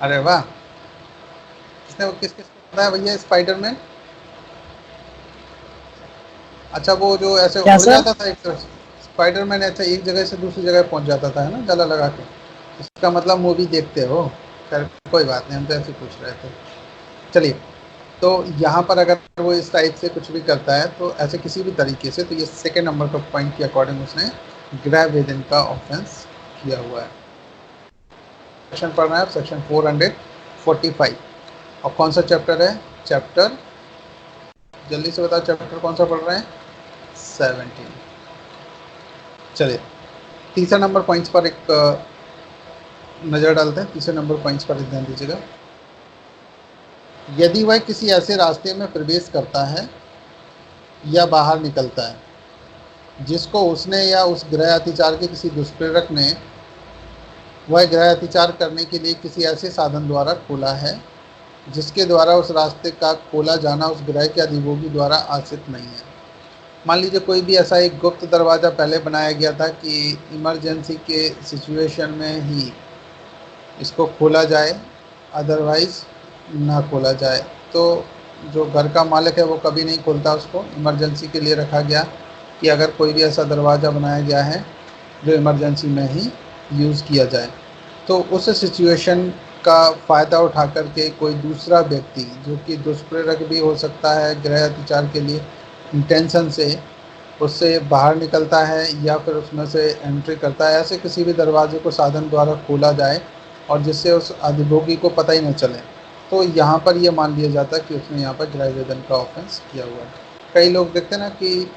अरे वाह, किसने किसको पता है भैया स्पाइडरमैन? अच्छा, वो जो ऐसे उड़ जाता था एक तरफ से, स्पाइडरमैन ऐसे एक जगह से दूसरी जगह पहुंच जाता था, है ना, जाला लगा के। इसका मतलब मूवी देखते हो? खैर कोई बात नहीं, हम तो ऐसे पूछ रहे थे। चलिए, तो यहाँ पर अगर वो इस टाइप से कुछ भी करता है तो ऐसे किसी भी तरीके से, तो ये सेकेंड नंबर का पॉइंट के अकॉर्डिंग उसने गृह भेदन का ऑफेंस किया हुआ है। सेक्शन पढ़ना है सेक्शन 445, और कौन सा चैप्टर है? चैप्टर जल्दी से बताओ चैप्टर कौन सा पढ़ रहे हैं? 17। चलिए तीसरे नंबर पॉइंट्स पर एक नज़र डालते हैं। तीसरे नंबर पॉइंट्स पर ध्यान दीजिएगा। यदि वह किसी ऐसे रास्ते में प्रवेश करता है या बाहर निकलता है जिसको उसने या उस गृह अतिचार के किसी दुष्प्रेरक ने वह गृह अतिचार करने के लिए किसी ऐसे साधन द्वारा खोला है जिसके द्वारा उस रास्ते का खोला जाना उस गृह के अधिभोगी द्वारा आश्रित नहीं है। मान लीजिए कोई भी ऐसा एक गुप्त दरवाज़ा पहले बनाया गया था कि इमरजेंसी के सिचुएशन में ही इसको खोला जाए, अदरवाइज़ ना खोला जाए। तो जो घर का मालिक है वो कभी नहीं खोलता उसको, इमरजेंसी के लिए रखा गया कि अगर कोई भी ऐसा दरवाज़ा बनाया गया है जो इमरजेंसी में ही यूज़ किया जाए, तो उस सिचुएशन का फ़ायदा उठा करके कोई दूसरा व्यक्ति जो कि दुष्प्रेरक भी हो सकता है गृह अतिचार के लिए इंटेंशन से, उससे बाहर निकलता है या फिर उसमें से एंट्री करता है। ऐसे किसी भी दरवाजे को साधन द्वारा खोला जाए और जिससे उस अधिभोगी को पता ही न चले, तो यहाँ पर यह मान लिया जाता है कि उसने यहाँ पर गृह वेदन का ऑफेंस किया हुआ है। कई लोग देखते हैं ना कि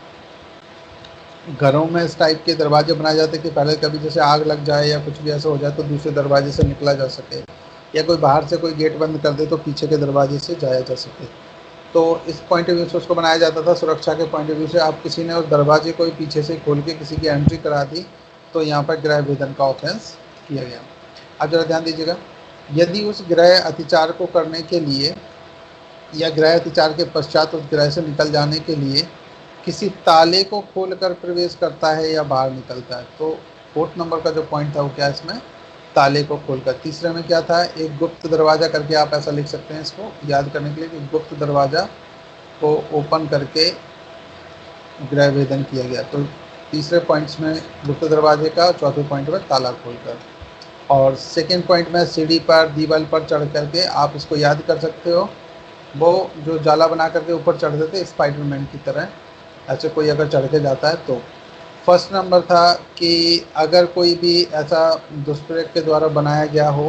घरों में इस टाइप के दरवाजे बनाए जाते हैं कि पहले कभी जैसे आग लग जाए या कुछ भी ऐसा हो जाए तो दूसरे दरवाजे से निकला जा सके, या कोई बाहर से कोई गेट बंद कर दे तो पीछे के दरवाजे से जाया जा सके। तो इस पॉइंट ऑफ व्यू से उसको बनाया जाता था, सुरक्षा के पॉइंट ऑफ व्यू से। आप किसी ने उस दरवाजे को ही पीछे से खोल के किसी की एंट्री करा दी तो यहाँ पर गृह वेदन का ऑफेंस किया गया। अब जरा ध्यान दीजिएगा, यदि उस गृह अतिचार को करने के लिए या गृह अतिचार के पश्चात उस गृह से निकल जाने के लिए किसी ताले को खोलकर प्रवेश करता है या बाहर निकलता है, तो 4th नंबर का जो पॉइंट था वो क्या है इसमें? ताले को खोलकर। तीसरे में क्या था? एक गुप्त दरवाज़ा करके आप ऐसा लिख सकते हैं इसको याद करने के लिए कि गुप्त दरवाज़ा को ओपन करके गृह वेदन किया गया। तो तीसरे पॉइंट्स में गुप्त दरवाजे का, चौथे पॉइंट में ताला खोलकर। और सेकेंड पॉइंट में सीढ़ी पर, दीवार पर चढ़ करके आप इसको याद कर सकते हो, वो जो जाला बना करके ऊपर चढ़ते थे स्पाइडरमैन की तरह, ऐसे कोई अगर चढ़ के जाता है तो। फर्स्ट नंबर था कि अगर कोई भी ऐसा दुष्प्रेरक के द्वारा बनाया गया हो,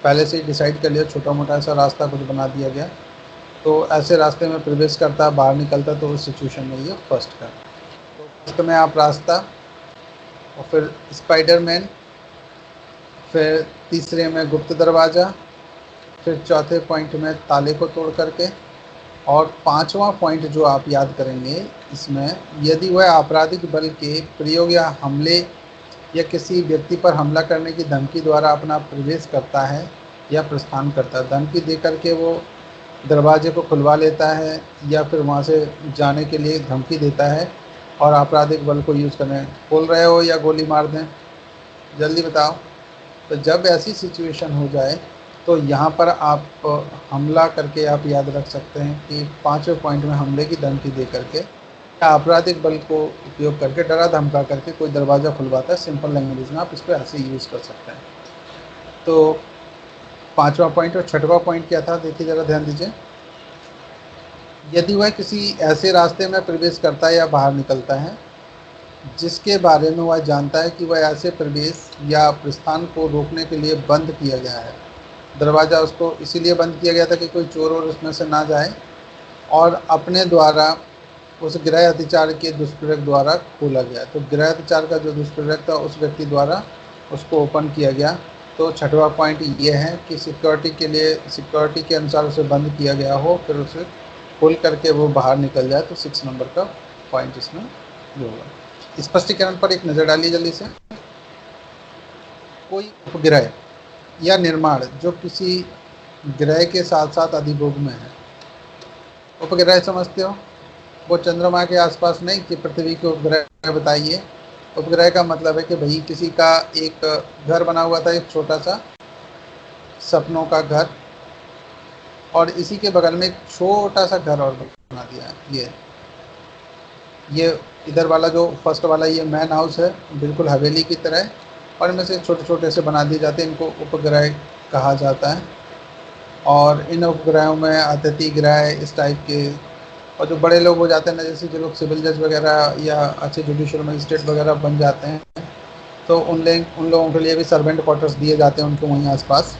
पहले से ही डिसाइड कर लिया, छोटा मोटा ऐसा रास्ता कुछ बना दिया गया, तो ऐसे रास्ते में प्रवेश करता, बाहर निकलता, तो उस सिचुएशन में ये फर्स्ट का। तो फर्स्ट में आप रास्ता, और फिर स्पाइडरमैन, फिर तीसरे में गुप्त दरवाज़ा, फिर चौथे पॉइंट में ताले को तोड़ करके, और पांचवा पॉइंट जो आप याद करेंगे इसमें, यदि वह आपराधिक बल के प्रयोग या हमले या किसी व्यक्ति पर हमला करने की धमकी द्वारा अपना प्रवेश करता है या प्रस्थान करता है। धमकी दे करके वो दरवाजे को खुलवा लेता है या फिर वहाँ से जाने के लिए धमकी देता है और आपराधिक बल को यूज़ करें, बोल रहे हो या गोली मार दें, जल्दी बताओ। तो जब ऐसी सिचुएशन हो जाए तो यहाँ पर आप हमला करके आप याद रख सकते हैं कि पांचवें पॉइंट में हमले की धमकी दे करके या आपराधिक बल को उपयोग करके डरा धमका करके कोई दरवाज़ा खुलवाता है। सिंपल लैंग्वेज में आप इसको ऐसे यूज़ कर सकते हैं। तो पांचवा पॉइंट। और छठवां पॉइंट क्या था, देखिए ज़रा ध्यान दीजिए। यदि वह किसी ऐसे रास्ते में प्रवेश करता है या बाहर निकलता है जिसके बारे में वह जानता है कि वह ऐसे प्रवेश या प्रस्थान को रोकने के लिए बंद किया गया है, दरवाज़ा उसको इसीलिए बंद किया गया था कि कोई चोर और उसमें से ना जाए, और अपने द्वारा उस गृह अतिचार के दुष्प्रेरक द्वारा खोला गया। तो गृह अतिचार का जो दुष्प्रेरक था उस व्यक्ति द्वारा उसको ओपन किया गया। तो छठवां पॉइंट ये है कि सिक्योरिटी के लिए, सिक्योरिटी के अनुसार उसे बंद किया गया हो, फिर उसे खोल करके वो बाहर निकल जाए। तो 6 नंबर का पॉइंट इसमें जो होगा। स्पष्टीकरण पर एक नज़र डालिए जल्दी से। कोई उपग्रह या निर्माण जो किसी ग्रह के साथ साथ अधिभोग में है। उपग्रह समझते हो, वो चंद्रमा के आसपास नहीं कि पृथ्वी के उपग्रह बताइए। उपग्रह का मतलब है कि भाई किसी का एक घर बना हुआ था, एक छोटा सा सपनों का घर, और इसी के बगल में एक छोटा सा घर और बना दिया है। ये इधर वाला जो फर्स्ट वाला ये मैन हाउस है, बिल्कुल हवेली की तरह, और इनमें से छोटे छोटे से बना दिए जाते हैं, इनको उपग्रह कहा जाता है। और इन उपग्रहों में अतिथि ग्रह इस टाइप के, और जो बड़े लोग हो जाते हैं ना, जैसे जो लोग सिविल जज वगैरह या अच्छे जुडिशियल मजिस्ट्रेट वगैरह बन जाते हैं, तो उन लोगों के लिए भी सर्वेंट क्वार्टर्स दिए जाते हैं उनको वहीं आसपास,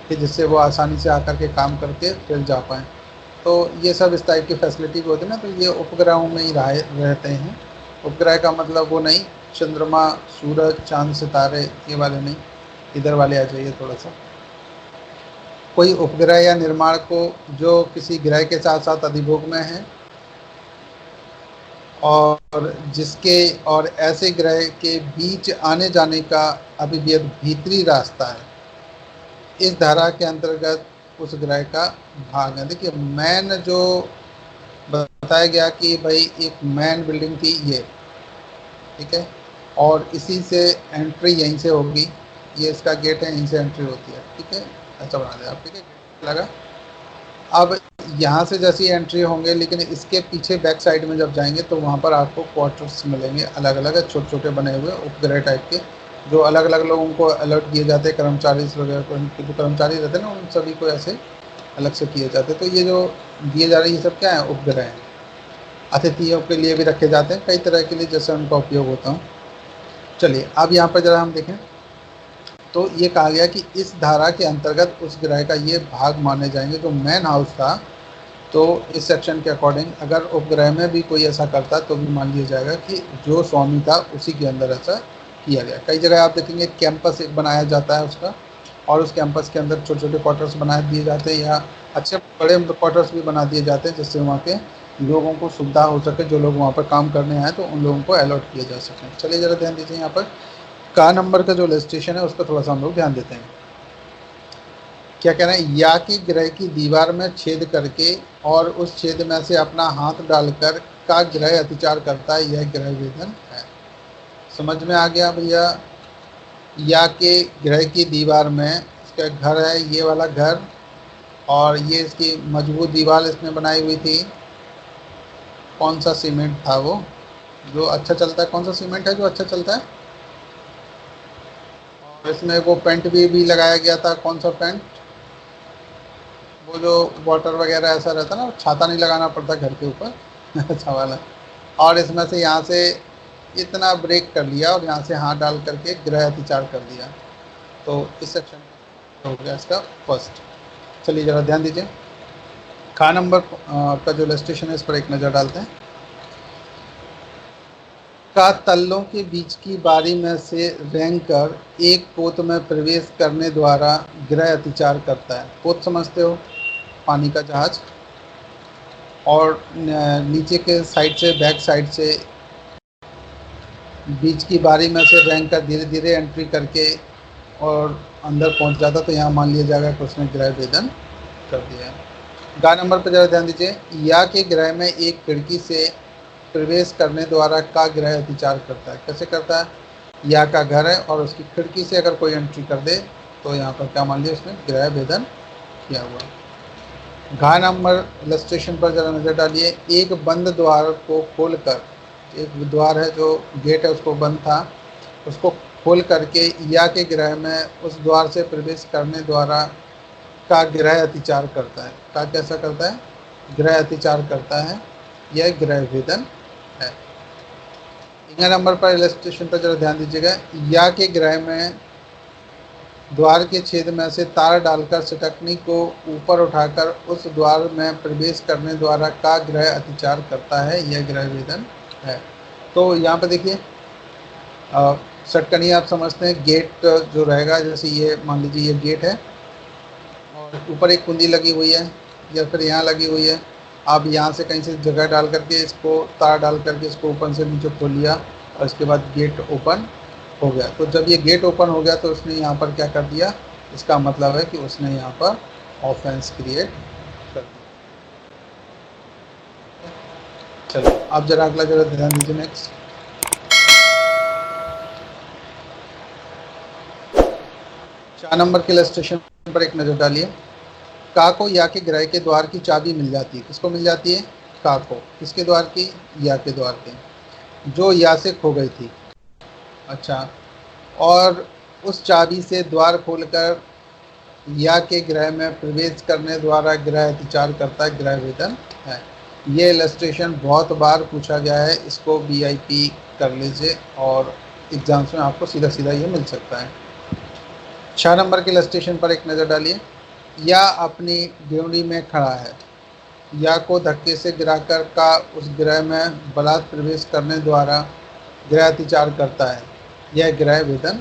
कि जिससे वो आसानी से आकर के काम करके फिर जा पाएँ। तो ये सब इस टाइप की फैसिलिटी भी होती है ना, तो ये उपग्रहों में ही रहते हैं। उपग्रह का मतलब वो नहीं चंद्रमा, सूरज, चांद, सितारे ये वाले नहीं, इधर वाले आ जाइए थोड़ा सा। कोई उपग्रह या निर्माण को जो किसी ग्रह के साथ साथ अधिभोग में है और जिसके और ऐसे ग्रह के बीच आने जाने का अभिव्यत भीतरी रास्ता है, इस धारा के अंतर्गत उस ग्रह का भाग है। देखिए मैन जो बताया गया कि भाई एक मैन बिल्डिंग थी ये, ठीक है, और इसी से एंट्री यहीं से होगी, ये इसका गेट है, यहीं से एंट्री होती है, ठीक है, ऐसा बना दिया आप, ठीक है, गेट लगा। अब यहाँ से जैसी एंट्री होंगे, लेकिन इसके पीछे बैक साइड में जब जाएंगे तो वहाँ पर आपको क्वार्टर्स मिलेंगे, अलग अलग छोटे छोटे बने हुए उपग्रह टाइप के, जो अलग अलग लोगों को अलर्ट किए जाते हैं, कर्मचारी वगैरह को, जो कर्मचारी रहते हैं ना उन सभी को ऐसे अलग से किए जाते हैं। तो ये जो दिए जा रहे हैं ये सब क्या है, उपग्रह हैं। अतिथियों के लिए भी रखे जाते हैं कई तरह के लिए, जैसे उनका उपयोग होता है। चलिए अब यहाँ पर जरा हम देखें तो ये कहा गया कि इस धारा के अंतर्गत उस ग्रह का ये भाग माने जाएंगे जो मैन हाउस था। तो इस सेक्शन के अकॉर्डिंग अगर उपग्रह में भी कोई ऐसा करता तो भी मान लिया जाएगा कि जो स्वामी था उसी के अंदर ऐसा किया गया। कई जगह आप देखेंगे कैंपस एक बनाया जाता है उसका, और उस कैंपस के अंदर छोटे छोटे क्वार्टर्स बना दिए जाते हैं, या अच्छे बड़े क्वार्टर्स भी बना दिए जाते हैं जिससे वहाँ के लोगों को सुविधा हो सके, जो लोग वहाँ पर काम करने आए तो उन लोगों को अलॉट किया जा सके। चलिए ज़रा ध्यान दीजिए, यहाँ पर का नंबर का जो रजिस्ट्रेशन है उस पर थोड़ा सा हम लोग ध्यान देते हैं। क्या कह रहे हैं, या कि ग्रह की दीवार में छेद करके और उस छेद में से अपना हाथ डालकर का ग्रह अतिचार करता है, यह ग्रह वेदन है। समझ में आ गया भैया? या के ग्रह की दीवार में, इसका घर है ये वाला घर, और ये इसकी मजबूत दीवार इसने बनाई हुई थी। कौन सा सीमेंट था वो जो अच्छा चलता है, कौन सा सीमेंट है जो अच्छा चलता है? और इसमें वो पेंट भी लगाया गया था, कौन सा पेंट? वो जो वाटर वगैरह ऐसा रहता ना, छाता नहीं लगाना पड़ता घर के ऊपर अच्छा वाला। और इसमें से यहाँ से इतना ब्रेक कर लिया और यहाँ से हाथ डाल करके ग्रह अतिचार कर दिया। तो इस सेक्शन हो गया इसका फर्स्ट। चलिए ज़रा ध्यान दीजिए, खा नंबर का जो रजिस्ट्रेशन है इस पर एक नज़र डालते हैं। का तल्लों के बीच की बारी में से रेंग कर एक पोत में प्रवेश करने द्वारा ग्रह अतिचार करता है। पोत समझते हो, पानी का जहाज, और नीचे के साइड से, बैक साइड से बीच की बारी में से रेंग कर धीरे धीरे एंट्री करके और अंदर पहुंच जाता, तो यहाँ मान लिया जाएगा कि उसने ग्रह वेदन कर दिया है। गा नंबर पर ज़रा ध्यान दीजिए, या के ग्रह में एक खिड़की से प्रवेश करने द्वारा का ग्रह अतिचार करता है। कैसे करता है? या का घर है और उसकी खिड़की से अगर कोई एंट्री कर दे तो यहाँ पर क्या मान लिया, उसने ग्रह वेदन किया हुआ। घा नंबर इलस्ट्रेशन पर ज़रा नज़र डालिए। एक बंद द्वार को खोलकर, एक द्वार है जो गेट है उसको बंद था, उसको खोल करके या के ग्रह में उस द्वार से प्रवेश करने द्वारा का ग्रह अतिचार करता है। का कैसा करता है? ग्रह अतिचार करता है, यह ग्रह वेदन है। इंगा नंबर पर इलस्ट्रेशन पर जरा ध्यान दीजिएगा। या के ग्रह में द्वार के छेद में से तार डालकर सटकनी को ऊपर उठाकर उस द्वार में प्रवेश करने द्वारा का ग्रह अतिचार करता है, यह ग्रह वेदन है। तो यहाँ पर देखिए सटकनी आप समझते हैं, गेट जो रहेगा, जैसे ये मान लीजिए ये गेट है और ऊपर एक कुंडी लगी हुई है या फिर यहाँ लगी हुई है। आप यहाँ से कहीं से जगह डाल करके इसको, तार डाल करके इसको ऊपर से नीचे खोल लिया और इसके बाद गेट ओपन हो गया। तो जब ये गेट ओपन हो गया तो उसने यहाँ पर क्या कर दिया, इसका मतलब है कि उसने यहाँ पर ऑफेंस क्रिएट कर दिया। चलो अब जरा अगला जरा ध्यान दीजिए। नेक्स्ट 4 नंबर के इलस्ट्रेशन पर एक नज़र डालिए। का को या के ग्रह के द्वार की चाबी मिल जाती है। किसको मिल जाती है? का को। किसके द्वार की? या के द्वार की, जो या से खो गई थी। अच्छा, और उस चाबी से द्वार खोलकर या के ग्रह में प्रवेश करने द्वारा ग्रह अतिचार करता है, ग्रह वेदन है। ये इलस्ट्रेशन बहुत बार पूछा गया है, इसको VIP कर लीजिए और एग्जाम्स में आपको सीधा सीधा ये मिल सकता है। 6 नंबर के इलस्ट्रेशन पर एक नज़र डालिए। या अपनी ड्योढ़ी में खड़ा है। या को धक्के से गिराकर का उस गृह में बलात् प्रवेश करने द्वारा गृह अतिचार करता है, यह गृह वेदन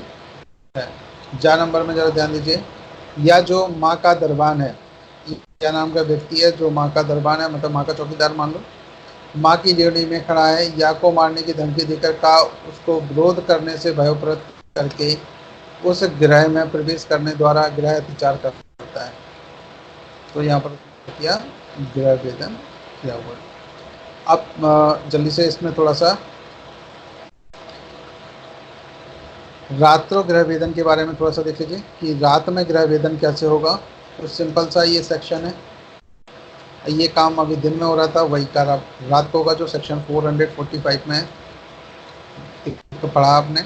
है। जा नंबर में जरा ध्यान दीजिए, या जो माँ का दरबान है, क्या नाम का व्यक्ति है जो माँ का दरबान है, मतलब माँ का चौकीदार मान लो, माँ की डेवड़ी में खड़ा है, या को मारने की धमकी देकर का उसको विरोध करने से भयप्रत करके उस गृह में प्रवेश करने द्वारा गृह अतिचार करता है। तो यहाँ पर किया गृह वेदन किया हुआ है। अब जल्दी से इसमें थोड़ा सा रात्रो गृह वेदन के बारे में थोड़ा सा देख लीजिए कि रात में गृह वेदन कैसे होगा। तो सिंपल सा ये सेक्शन है, ये काम अभी दिन में हो रहा था, वही का रात को होगा, जो सेक्शन 445 में है, तो पढ़ा आपने।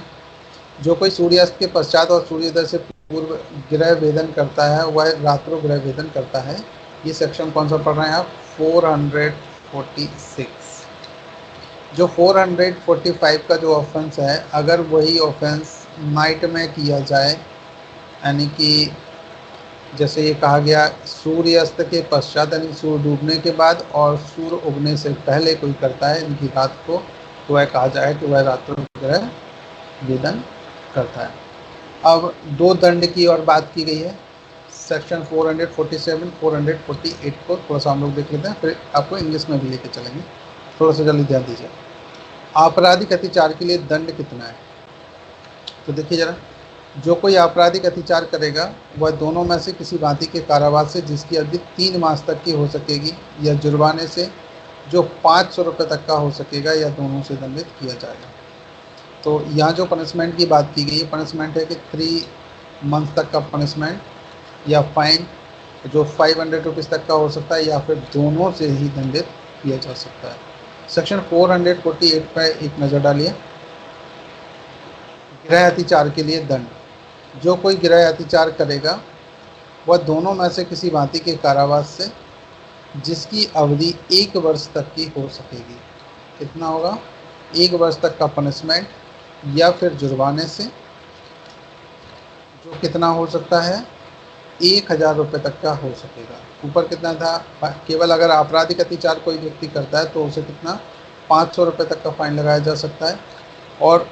जो कोई सूर्यास्त के पश्चात और सूर्योदय से पूर्व गृह वेदन करता है वह रात्रो गृह वेदन करता है। ये सेक्शन कौन सा पढ़ रहे हैं आप? 446। जो 445 का जो ऑफेंस है, अगर वही ऑफेंस नाइट में किया जाए, यानी कि जैसे ये कहा गया सूर्यास्त के पश्चात यानी सूर्य डूबने के बाद और सूर्य उगने से पहले कोई करता है इनकी रात को, तो वह कहा जाए कि वह रात्रो गृह वेदन करता है। अब दो दंड की और बात की गई है, सेक्शन 447, 448 को थोड़ा सा हम लोग देख लेते हैं, फिर आपको इंग्लिश में भी लेके चलेंगे। थोड़ा सा जल्दी ध्यान दीजिए। आपराधिक अतिचार के लिए दंड कितना है? तो देखिए जरा, जो कोई आपराधिक अतिचार करेगा वह दोनों में से किसी भांति के कारावास से जिसकी अवधि 3 मास तक की हो सकेगी, या जुर्माने से जो 500 रुपये तक का हो सकेगा, या दोनों से दंडित किया जाएगा। तो यहाँ जो पनिशमेंट की बात की गई है, पनिशमेंट है कि 3 मंथ तक का पनिशमेंट, या फाइन जो 500 रुपीज़ तक का हो सकता है, या फिर दोनों से ही दंडित किया जा सकता है। सेक्शन 448 पर एक नज़र डालिए। गृह अतिचार के लिए दंड, जो कोई गृह अतिचार करेगा वह दोनों में से किसी भांति के कारावास से जिसकी अवधि 1 वर्ष तक की हो सकेगी। कितना होगा? 1 वर्ष तक का पनिशमेंट, या फिर जुर्माने से जो कितना हो सकता है 1000 रुपये तक का हो सकेगा। ऊपर कितना था? केवल अगर आपराधिक अतिचार कोई व्यक्ति करता है तो उसे कितना 500 रुपये तक का फाइन लगाया जा सकता है, और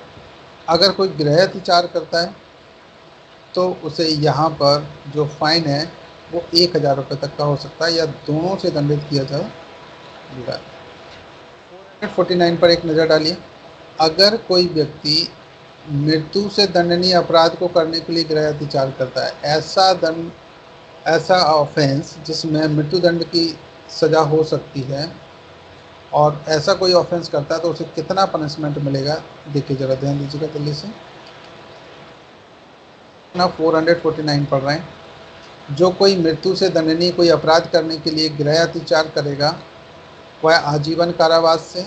अगर कोई गृह अतिचार करता है तो उसे यहाँ पर जो फाइन है वो 1000 रुपये तक का हो सकता है, या दोनों से दंडित किया जाएगा। 449 पर एक नज़र डालिए। अगर कोई व्यक्ति मृत्यु से दंडनीय अपराध को करने के लिए गृह अतिचार करता है, ऐसा ऑफेंस जिसमें मृत्यु दंड की सज़ा हो सकती है, और ऐसा कोई ऑफेंस करता है तो उसे कितना पनिशमेंट मिलेगा? देखिए जरा ध्यान दीजिएगा जल्दी से ना। 449 पढ़ रहे हैं। जो कोई मृत्यु से दंडनीय कोई अपराध करने के लिए गृह अतिचार करेगा वह आजीवन कारावास से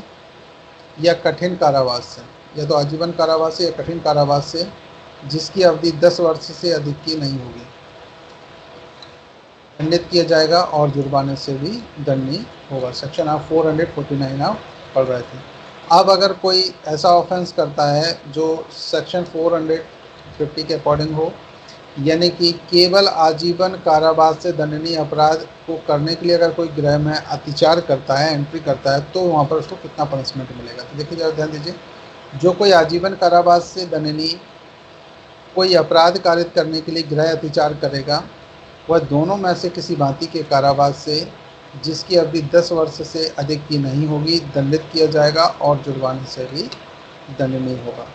या कठिन कारावास से, या तो आजीवन कारावास से या कठिन कारावास से जिसकी अवधि 10 वर्ष से अधिक की नहीं होगी, दंडित किया जाएगा, और जुर्माने से भी दंडनीय होगा। सेक्शन आप 449 आप पढ़ रहे थे। अब अगर कोई ऐसा ऑफेंस करता है जो सेक्शन 450 के अकॉर्डिंग हो, यानी कि केवल आजीवन कारावास से दंडनीय अपराध को करने के लिए अगर कोई गृह में अतिचार करता है, एंट्री करता है, तो वहाँ पर उसको कितना पनिशमेंट मिलेगा? तो देखिए जरा ध्यान दीजिए। जो कोई आजीवन कारावास से दंडनीय कोई अपराध कारित करने के लिए गृह अतिचार करेगा वह दोनों में से किसी भांति के कारावास से जिसकी अवधि 10 वर्ष से अधिक की नहीं होगी दंडित किया जाएगा, और जुर्माने से भी दंडनीय होगा।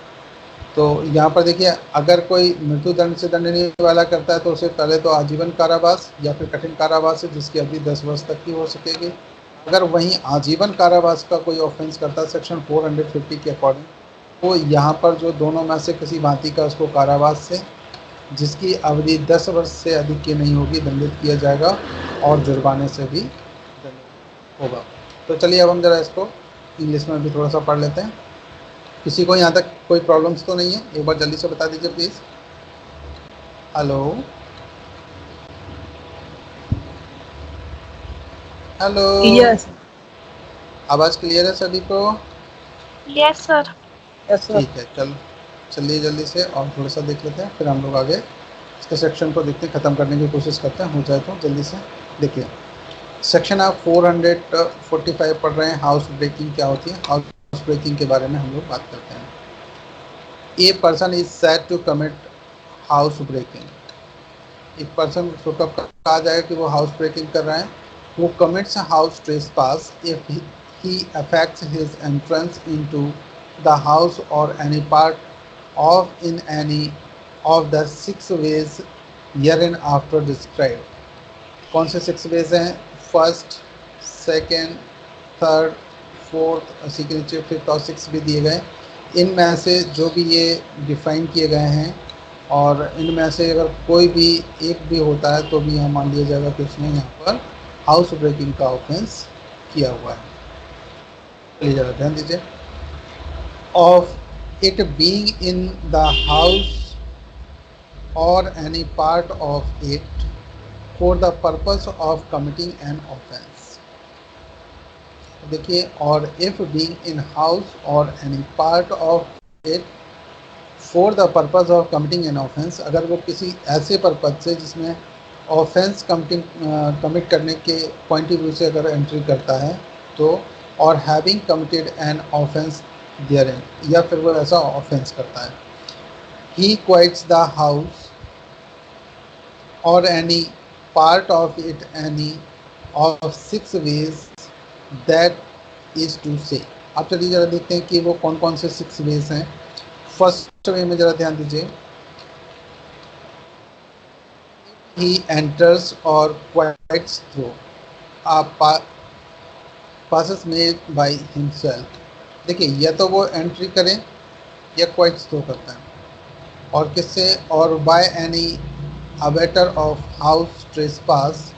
तो यहाँ पर देखिए, अगर कोई मृत्यु दंड से दंडनीय वाला करता है तो उसे पहले तो आजीवन कारावास या फिर कठिन कारावास है जिसकी अवधि 10 वर्ष तक की हो सकेगी। अगर वहीं आजीवन कारावास का कोई ऑफेंस करता है सेक्शन 450 के अकॉर्डिंग, तो यहाँ पर जो दोनों में से किसी भांति का उसको कारावास से जिसकी अवधि 10 वर्ष से अधिक की नहीं होगी दंडित किया जाएगा, और जुर्माने से भी दंडित होगा। तो चलिए अब हम जरा इसको इंग्लिश में भी थोड़ा सा पढ़ लेते हैं। किसी को यहाँ तक कोई प्रॉब्लम्स तो नहीं है? एक बार जल्दी से बता दीजिए प्लीज़। हेलो हेलो,
यस
आवाज़ क्लियर है सभी को?
Yes sir.
Yes sir.
ठीक है, चलिए जल्दी से और थोड़ा सा देख लेते हैं, फिर हम लोग आगे इसके सेक्शन को देखते हैं, ख़त्म करने की कोशिश करते हैं, हो जाए तो जल्दी से। देखिए सेक्शन आप 445 पढ़ रहे हैं, हाउस ब्रेकिंग क्या होती है। हाउस ब्रेकिंग के बारे में हम लोग बात करते हैं। A person is said to commit housebreaking, एक पर्सन को कब कहा जाएगा कि वो हाउस ब्रेकिंग कर रहा है। वो commits house trespass if he affects his entrance into the house or any part of in any of the 6 ways herein after described। कौन से 6 ways हैं? फर्स्ट, सेकेंड, थर्ड, फोर्थ, उसी के नीचे फिफ्थ और सिक्स भी दिए गए। इनमें से जो भी ये डिफाइन किए गए हैं और इनमें से अगर कोई भी एक भी होता है तो भी यहाँ मान लिया जाएगा कि उसने यहाँ पर हाउस ब्रेकिंग का ऑफेंस किया हुआ है। चलिए ज़रा ध्यान दीजिए। Of it being in the house और any part of it for the purpose of committing an offence. देखिए, और इफ बीइंग इन हाउस और any part of it for the purpose of committing an offence, अगर वो किसी ऐसे purpose से जिसमें ऑफेंस कमिट करने के पॉइंट ऑफ व्यू से अगर एंट्री करता है तो, और having committed an offence therein, या फिर वो ऐसा ऑफेंस करता है। ही क्वाइट्स द हाउस और any part of it any of 6 ways that is to say. आप चलिए ज़रा देखते हैं कि वो कौन कौन से 6 वेज हैं। फर्स्ट वे में ज़रा ध्यान दीजिए। ही एंटर्स और quits through passes made by himself. देखिए, या तो वो एंट्री करें या क्वाइट्स थ्रू करता है, और किससे? और by any abettor of house trespass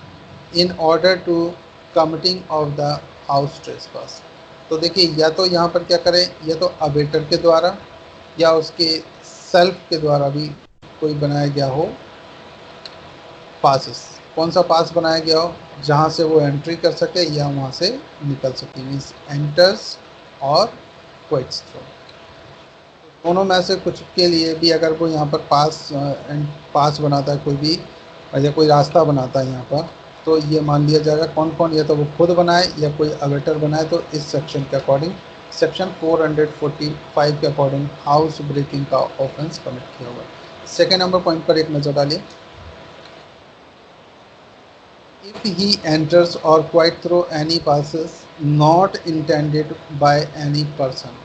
in order to committing of the house trespass. तो देखिए, या तो यहाँ पर क्या करें, या तो अबेटर के द्वारा या उसके सेल्फ के द्वारा भी कोई बनाया गया हो पासेस। कौन सा पास बनाया गया हो? जहाँ से वो एंट्री कर सके या वहाँ से निकल सके, मीन्स एंटर्स और क्विट्स थ्रू। दोनों में से कुछ के लिए भी अगर वो यहाँ पर पास बनाता है कोई भी, या कोई रास्ता बनाता है यहाँ पर, तो ये मान लिया जाएगा कौन कौन, या तो वो खुद बनाए या कोई अवेटर बनाए। तो इस सेक्शन के अकॉर्डिंग, सेक्शन 445 के अकॉर्डिंग हाउस ब्रेकिंग का ऑफेंस कमिट किया हुआ है। सेकेंड नंबर पॉइंट पर एक नज़र डालिए। इफ ही एंटर्स और quit through any passes not intended by any person.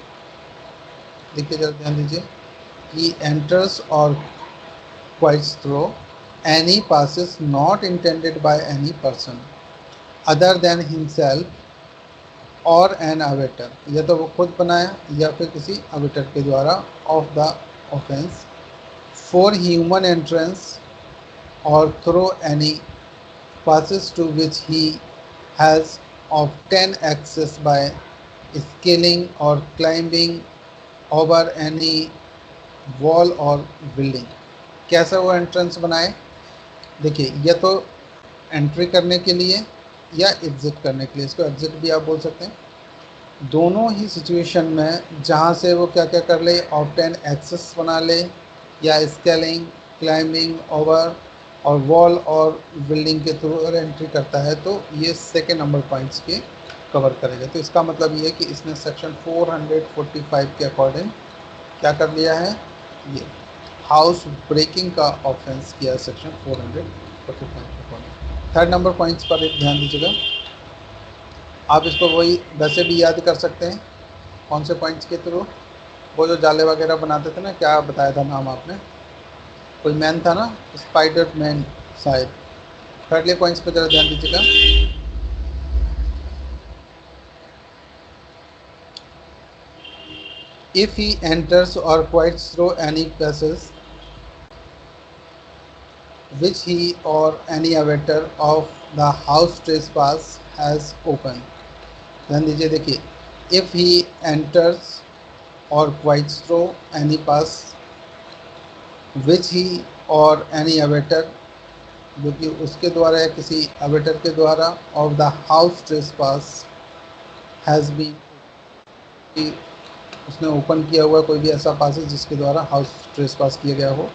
देखिए जरा ध्यान दीजिए। ही एंटर्स और quits through any passes not intended by any person other than himself और एन अवेटर, या तो वो खुद बनाया या फिर किसी अवेटर के द्वारा, of the offence for human entrance और through any passes to which he has obtained access by scaling or climbing over any wall or building। कैसा वो एंट्रेंस बनाए? देखिए, या तो एंट्री करने के लिए या एग्ज़िट करने के लिए, इसको एग्ज़िट भी आप बोल सकते हैं। दोनों ही सिचुएशन में जहाँ से वो क्या क्या कर ले, ऑब्टेन एक्सेस बना ले, या स्केलिंग, क्लाइंबिंग ओवर और वॉल और बिल्डिंग के थ्रू अगर एंट्री करता है, तो ये सेकेंड नंबर पॉइंट्स के कवर करेगा। तो इसका मतलब ये है कि इसने सेक्शन 445 के अकॉर्डिंग क्या कर लिया है, ये हाउस ब्रेकिंग का ऑफेंस किया सेक्शन 445 के अकॉर्डिंग। थर्ड नंबर पॉइंट्स पर एक ध्यान दीजिएगा। आप इसको वही वैसे भी याद कर सकते हैं। कौन से पॉइंट्स के थ्रू? वो जो जाले वगैरह बनाते थे ना, क्या बताया था नाम आपने? कोई मैन था ना, स्पाइडर मैन शायद। थर्डली पॉइंट्स पे जरा ध्यान दीजिएगा। इफ ही एंटर्स और quits through any passage which he or any abettor of the house trespass has open. ध्यान दीजिए। देखिए, इफ ही एंटर्स और quits through any pass which he or any अवेटर, जो कि उसके द्वारा या किसी अवेटर के द्वारा, of the house trespass has been, उसने ओपन किया हुआ कोई भी ऐसा पासेज जिसके द्वारा हाउस ट्रेसपास किया गया हो,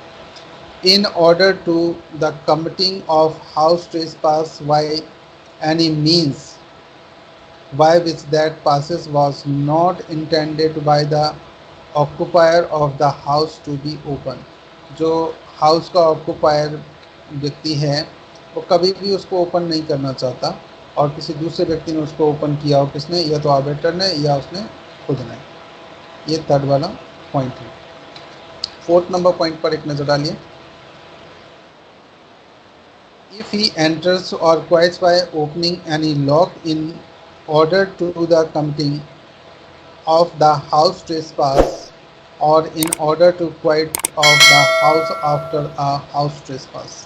in order to the committing of house trespass by any means by which that passes was not intended by the occupier of the house to be open। जो हाउस का occupier व्यक्ति है वो कभी भी उसको ओपन नहीं करना चाहता और किसी दूसरे व्यक्ति ने उसको ओपन किया हो, किसने, या तो आर्बिटर ने या उसने खुद ने। ये थर्ड वाला पॉइंट है। फोर्थ नंबर पॉइंट पर एक नज़र डालिए। If he enters or quiets by opening any lock in order to the committing of the house trespass or in order to quiet of the house after a house trespass।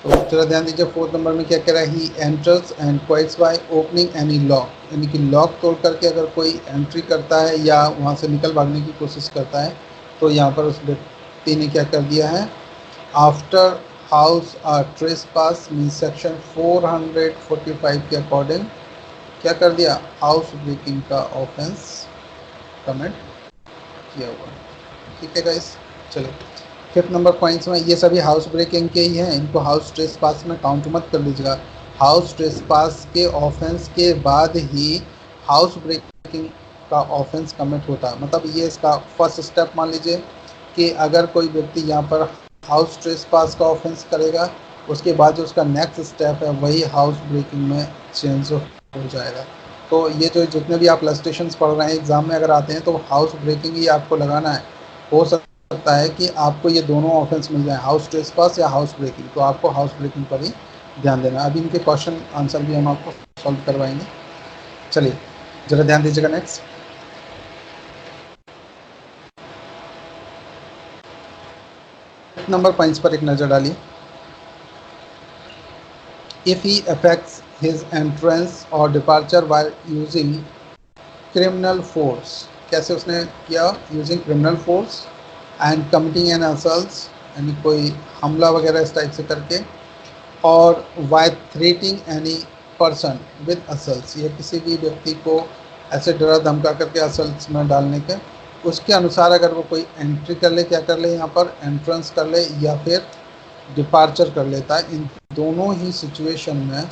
तो जरा ध्यान दीजिए, fourth number में क्या कह रहा है, he enters and quits by opening any lock, यानी कि लॉक तोड़ करके अगर कोई एंट्री करता है या वहाँ से निकल भागने की कोशिश करता है, तो यहाँ पर उस व्यक्ति ने क्या कर दिया है, after house trespass mean section 445 के अकॉर्डिंग क्या कर दिया, हाउस ब्रेकिंग का ऑफेंस कमिट किया हुआ। ठीक है गाइस, चलो फिफ्थ नंबर पॉइंट्स में ये सभी हाउस ब्रेकिंग के ही हैं, इनको हाउस ट्रेसपास में काउंट मत कर लीजिएगा। हाउस ट्रेसपास के ऑफेंस के बाद ही हाउस ब्रेकिंग का ऑफेंस कमिट होता है। मतलब ये इसका फर्स्ट स्टेप मान लीजिए कि अगर कोई व्यक्ति यहाँ पर हाउस ट्रेसपास का ऑफेंस करेगा, उसके बाद जो उसका नेक्स्ट स्टेप है वही हाउस ब्रेकिंग में चेंज हो जाएगा। तो ये जो जितने भी आप लस्टेशंस पढ़ रहे हैं एग्जाम में अगर आते हैं तो हाउस ब्रेकिंग ही आपको लगाना है। हो सकता है कि आपको ये दोनों ऑफेंस मिल जाए, हाउस ट्रेसपास या हाउस ब्रेकिंग, तो आपको हाउस ब्रेकिंग पर ही ध्यान देना। अभी इनके क्वेश्चन आंसर भी हम आपको सॉल्व करवाएंगे। चलिए जरा ध्यान दीजिएगा। नेक्स्ट नंबर पॉइंट्स पर एक नज़र डालिए। If he affects his entrance or departure while using criminal force, कैसे उसने किया, using criminal force and committing an assault, यानी कोई हमला वगैरह इस टाइप से करके, और by threatening any person with assaults, या किसी भी व्यक्ति को ऐसे डरा धमका करके assaults में डालने के, उसके अनुसार अगर वो कोई एंट्री कर ले, क्या कर ले, यहाँ पर एंट्रेंस कर ले या फिर डिपार्चर कर लेता है, इन दोनों ही सिचुएशन में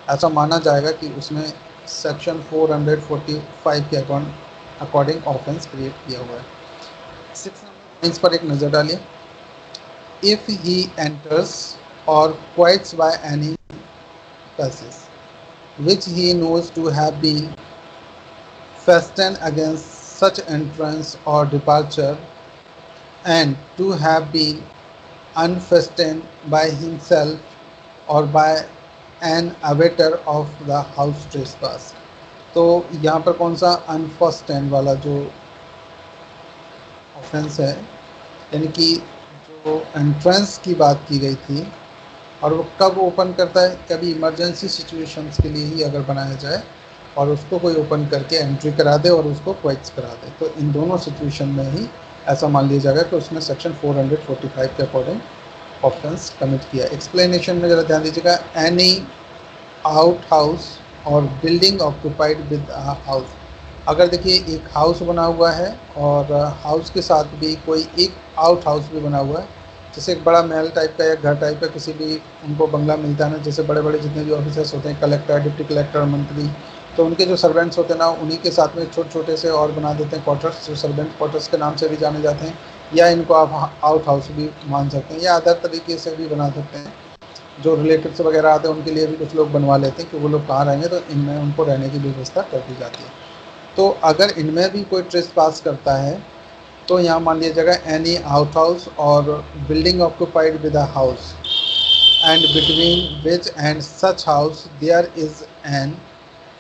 ऐसा माना जाएगा कि उसने सेक्शन 445 के अकॉर्डिंग ऑफेंस क्रिएट किया हुआ है। 6 नंबर पॉइंट्स पर एक नज़र डालिए। इफ़ ही एंटर्स और quits by any passage which he knows to have been fastened against such entrance or departure and to have been unfastened by himself or by an abettor of the house trespass. तो यहाँ पर कौन सा अनफर्स्टेंड वाला जो offence है, यानी कि जो एंट्रेंस की बात की गई थी, और वो कब ओपन करता है, कभी इमरजेंसी सिचुएशंस के लिए ही अगर बनाया जाए और उसको कोई ओपन करके एंट्री करा दे और उसको क्वाइट्स करा दे, तो इन दोनों सिचुएशन में ही ऐसा मान लिया जाएगा कि उसने सेक्शन 445 के अकॉर्डिंग ऑफेंस कमिट किया। एक्सप्लेनेशन में ज़रा ध्यान दीजिएगा। एनी आउट हाउस और building occupied with a house, अगर देखिए एक हाउस बना हुआ है और हाउस के साथ भी कोई एक आउट हाउस भी बना हुआ है, जैसे एक बड़ा महल टाइप का या घर टाइप का किसी भी उनको बंगला मिलता है ना, जैसे बड़े बड़े जितने भी ऑफिसर्स होते हैं, कलेक्टर, डिप्टी कलेक्टर, मंत्री, तो उनके जो सर्वेंट्स होते हैं ना, उन्हीं के साथ में छोटे छोटे से और बना देते हैं क्वार्टर्स, जो सर्वेंट क्वार्टर्स के नाम से भी जाने जाते हैं, या इनको आप आउट हाउस भी मान सकते हैं, या अदर तरीके से भी बना सकते हैं। जो रिलेटिव्स वगैरह आते हैं उनके लिए भी कुछ लोग बनवा लेते हैं कि वो लोग कहाँ रहेंगे, तो इनमें उनको रहने की व्यवस्था कर दी जाती है। तो अगर इनमें भी कोई ट्रेसपास करता है तो यहाँ मान लिया जाएगा एनी आउट हाउस और building occupied with a house and between which and such house there is an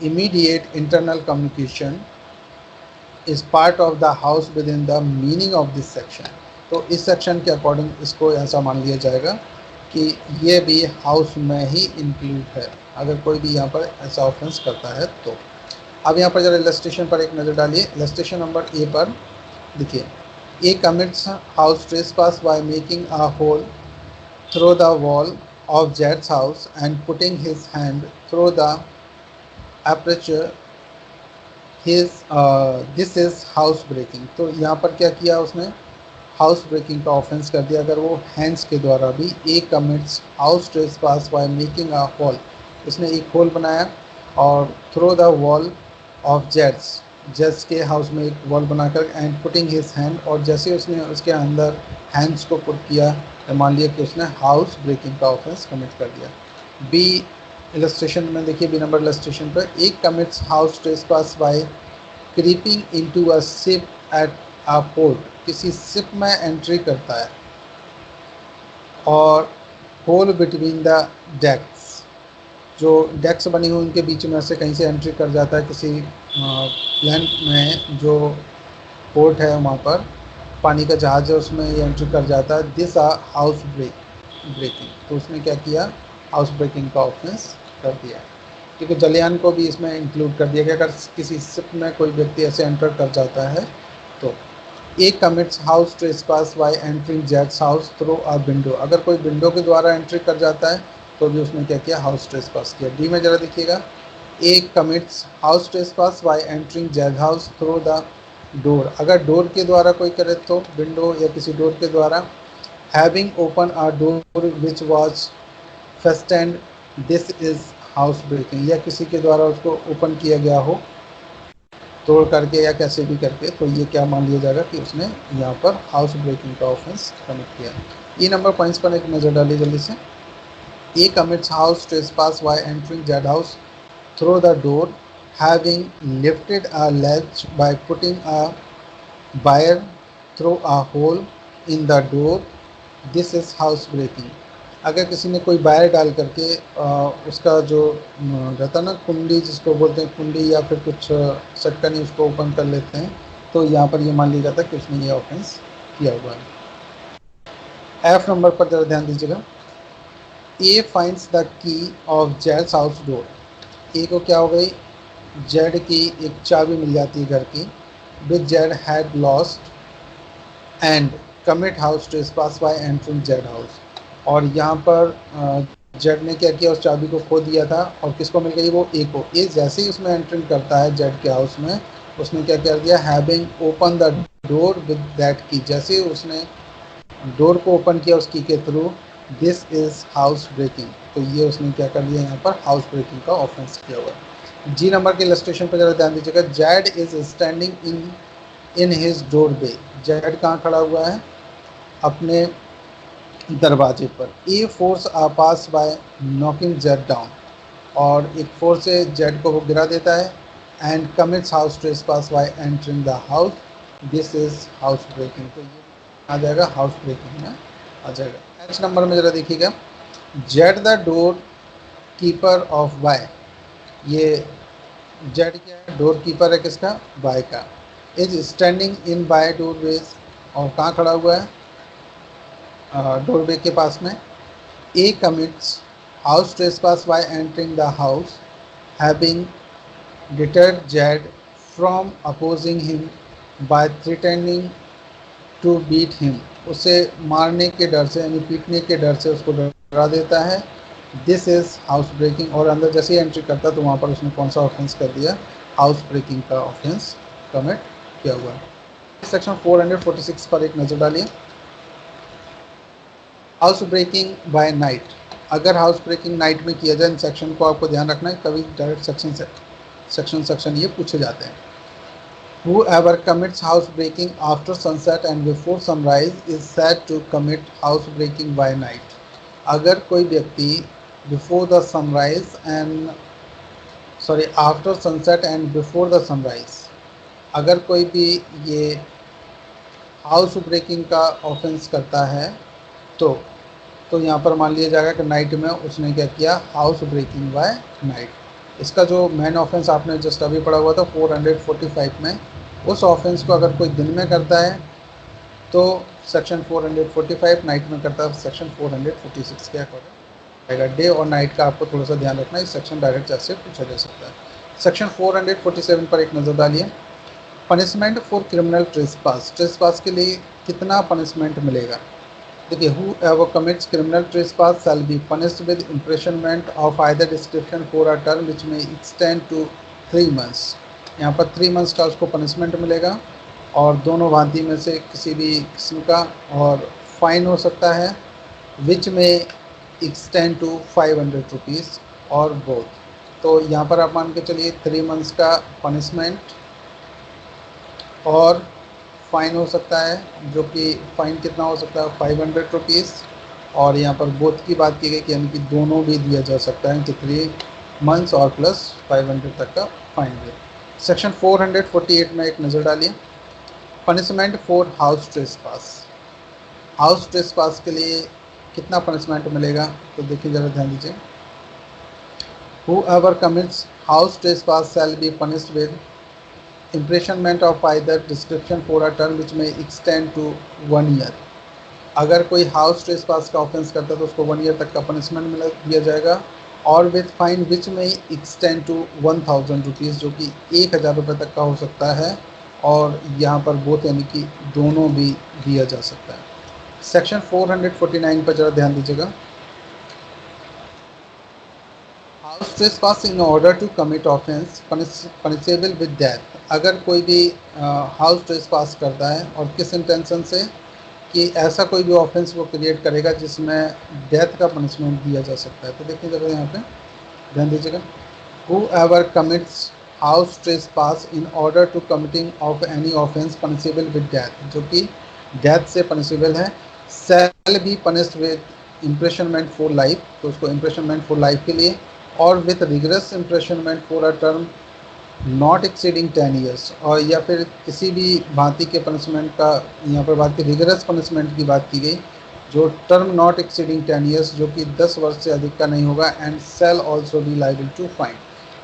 immediate internal communication is part of the house within the meaning of this section। तो इस section के according इसको ऐसा मान लिया जाएगा कि ये भी हाउस में ही इंक्लूड है अगर कोई भी यहाँ पर ऐसा ऑफेंस करता है। तो अब यहाँ पर जरा इलस्ट्रेशन पर एक नज़र डालिए। इलस्ट्रेशन नंबर ए पर देखिए, A commits house trespass by making a hole through the wall of जेट्स house and putting his hand through the aperture this is house breaking. तो यहाँ पर क्या किया उसने, हाउस ब्रेकिंग का ऑफेंस कर दिया अगर वो हैंड्स के द्वारा भी। A commits house trespass by making a hole, इसने एक होल बनाया और थ्रो द वॉल ऑफ जेट्स के हाउस में एक वॉल बनाकर एंड पुटिंग हिज हैंड, और जैसे उसने उसके अंदर हैंड्स को पुट किया तो मान लिया कि उसने हाउस ब्रेकिंग का ऑफेंस कमिट कर दिया। बी इलस्ट्रेशन में देखिए, बी नंबर इलस्ट्रेशन पर, एक commits house trespass by creeping into a ship at a port, किसी शिप में एंट्री करता है और होल बिटवीन द डेक्स, जो डेक्स बनी हुई उनके बीच में से कहीं से एंट्री कर जाता है किसी प्लेन में, जो पोर्ट है वहाँ पर पानी का जहाज़ है उसमें ये एंट्री कर जाता है। दिस हाउस ब्रेकिंग, तो उसने क्या किया, हाउस ब्रेकिंग का ऑफेंस कर दिया। क्योंकि जलियान को भी इसमें इंक्लूड कर दिया गया। अगर किसी शिप में कोई व्यक्ति ऐसे एंटर कर जाता है तो एक commits house trespass by entering जेट्स हाउस थ्रू अ विंडो, अगर कोई विंडो के द्वारा एंट्री कर जाता है तो भी उसने क्या किया, हाउस ट्रेसपास किया। डी में ज़रा देखिएगा, एक commits house trespass by entering Z house through the door, अगर डोर के द्वारा कोई करे तो विंडो या किसी डोर के द्वारा, having open a door which was fastened, this is house breaking, या किसी के द्वारा उसको ओपन किया गया हो तोड़ करके या कैसे भी करके, तो ये क्या मान लिया जाएगा कि उसने यहाँ पर हाउस ब्रेकिंग का ऑफेंस कमिट किया। ई नंबर पॉइंट्स पर एक नज़र डालिए जल्दी से। A commits house trespass by entering Z house through the door having lifted a latch by putting a wire through a hole in the door, this is house breaking, अगर किसी ने कोई वायर डाल करके उसका जो रहता है ना कुंडी जिसको बोलते हैं, कुंडी या फिर कुछ चटकनी, उसको ओपन कर लेते हैं, तो यहाँ पर ये मान लिया जाता है कि उसने ये ऑफेंस किया हुआ है। एफ नंबर पर जरा ध्यान दीजिएगा। A finds the key of जेड्स हाउस डोर, ए को क्या हो गई, जेड की एक चाबी मिल जाती है घर की, which Z had lost and commit house trespass by entering Z house, और यहाँ पर जेड ने क्या किया, उस चाबी को खो दिया था और किसको मिल गई, वो ए को। ए जैसे ही उसमें एंट्रिंग करता है जेड के हाउस में, उसने क्या कर दिया, having open the door with that की, जैसे ही उसने डोर को ओपन किया उस की के through, this is house breaking, तो ये उसने क्या कर दिया, यहाँ पर हाउस ब्रेकिंग का ऑफेंस किया हुआ है। जी नंबर के इलस्ट्रेशन पर जरा ध्यान दीजिएगा। Z is standing in his doorway, Z कहाँ खड़ा हुआ है, अपने दरवाजे पर। A force a pass by knocking Z down, और एक फोर्स से जेड को वो गिरा देता है, and commits house trespass by entering the house, this is house breaking, तो ये आ जाएगा हाउस ब्रेकिंग में आ जाएगा। एच नंबर में ज़रा देखिएगा, Z the door keeper of Y, ये जेड क्या है, डोर कीपर है किसका, वाई का। Is standing in Y's doorway, और कहाँ खड़ा हुआ है, डोरवे के पास में। A commits house trespass by entering the house having deterred Z from opposing him by threatening to beat him, उसे मारने के डर से यानी पीटने के डर से उसको डरा देता है, दिस इज़ हाउस ब्रेकिंग, और अंदर जैसे ही एंट्री करता तो वहाँ पर उसने कौन सा ऑफेंस कर दिया, हाउस ब्रेकिंग का ऑफेंस कमिट किया हुआ है। सेक्शन 446 पर एक नज़र डालिए। हाउस ब्रेकिंग बाय नाइट, अगर हाउस ब्रेकिंग नाइट में किया जाए, इन सेक्शन को आपको ध्यान रखना है, कभी डायरेक्ट सेक्शन ये पूछे जाते हैं। Whoever commits house breaking after sunset and before sunrise is said to commit house breaking by night, अगर कोई व्यक्ति before the sunrise and after sunset and before the sunrise, अगर कोई भी ये हाउस ब्रेकिंग का ऑफेंस करता है तो यहाँ पर मान लिया जाएगा कि नाइट में उसने क्या किया, हाउस ब्रेकिंग बाय नाइट। इसका जो मेन ऑफेंस आपने जस्ट अभी पढ़ा हुआ था 445 में, उस ऑफेंस को अगर कोई दिन में करता है तो सेक्शन 445, नाइट में करता है सेक्शन 446 के अकॉर्डिंग। डे और नाइट का आपको थोड़ा सा ध्यान रखना है, इस सेक्शन डायरेक्ट ऐसे पूछा जा सकता है। सेक्शन 447 पर एक नज़र डालिए। पनिशमेंट फॉर क्रिमिनल ट्रेसपास के लिए कितना पनिशमेंट मिलेगा, देखिए, whoever commits criminal trespass shall be punished with imprisonment of either description for a term which may extend to 3 months, यहाँ पर 3 months का उसको पनिशमेंट मिलेगा और दोनों भांति में से किसी भी किस्म का, और फाइन हो सकता है विच में एक्सटेंड टू 500 रुपीज़, और बोथ। तो यहाँ पर आप मान के चलिए 3 मंथ्स का पनिशमेंट और फ़ाइन हो सकता है, जो कि फ़ाइन कितना हो सकता है 500 रुपीज़। और यहाँ पर बोथ की बात की गई कि यानी कि दोनों भी दिया जा सकता है कि 3 मंथ्स और प्लस 500 तक का फ़ाइन भी। सेक्शन 448 में एक नज़र डालिए। Punishment for house trespass. House trespass के लिए कितना पनिशमेंट मिलेगा, तो देखिए ज़रा ध्यान दीजिए। Whoever commits house trespass shall be punished with imprisonment of either description for a term which may extend to 1 year। अगर कोई हाउस ट्रेसपास का ऑफेंस करता है तो उसको 1 ईयर तक का पनिशमेंट मिला दिया जाएगा, और with fine which may extend to 1000 rupees, जो कि 1000 रुपये तक का हो सकता है। और यहाँ पर बोथ यानी कि दोनों भी दिया जा सकता है। सेक्शन 449 पर ज़रा ध्यान दीजिएगा। House trespass in order to commit offence punishable with death. अगर कोई भी हाउस ट्रेसपास करता है और किस इंटेंशन से, कि ऐसा कोई भी ऑफेंस वो क्रिएट करेगा जिसमें डेथ का पनिशमेंट दिया जा सकता है। तो देखिए जरा यहाँ पे ध्यान दीजिएगा। Whoever commits house trespass in order to committing of any offense punishable with death, जो कि डेथ से पनिशेबल है, shall be punished with imprisonment for life, तो उसको imprisonment for life के लिए, और with rigorous imprisonment for a term not exceeding 10 years, और या फिर किसी भी भांति के पनिशमेंट का यहाँ पर बात की, रिगरस पनिशमेंट की बात की गई, जो टर्म नॉट एक्सीडिंग 10 ईयर्स, जो कि 10 वर्ष से अधिक का नहीं होगा। And shall also be liable to fine.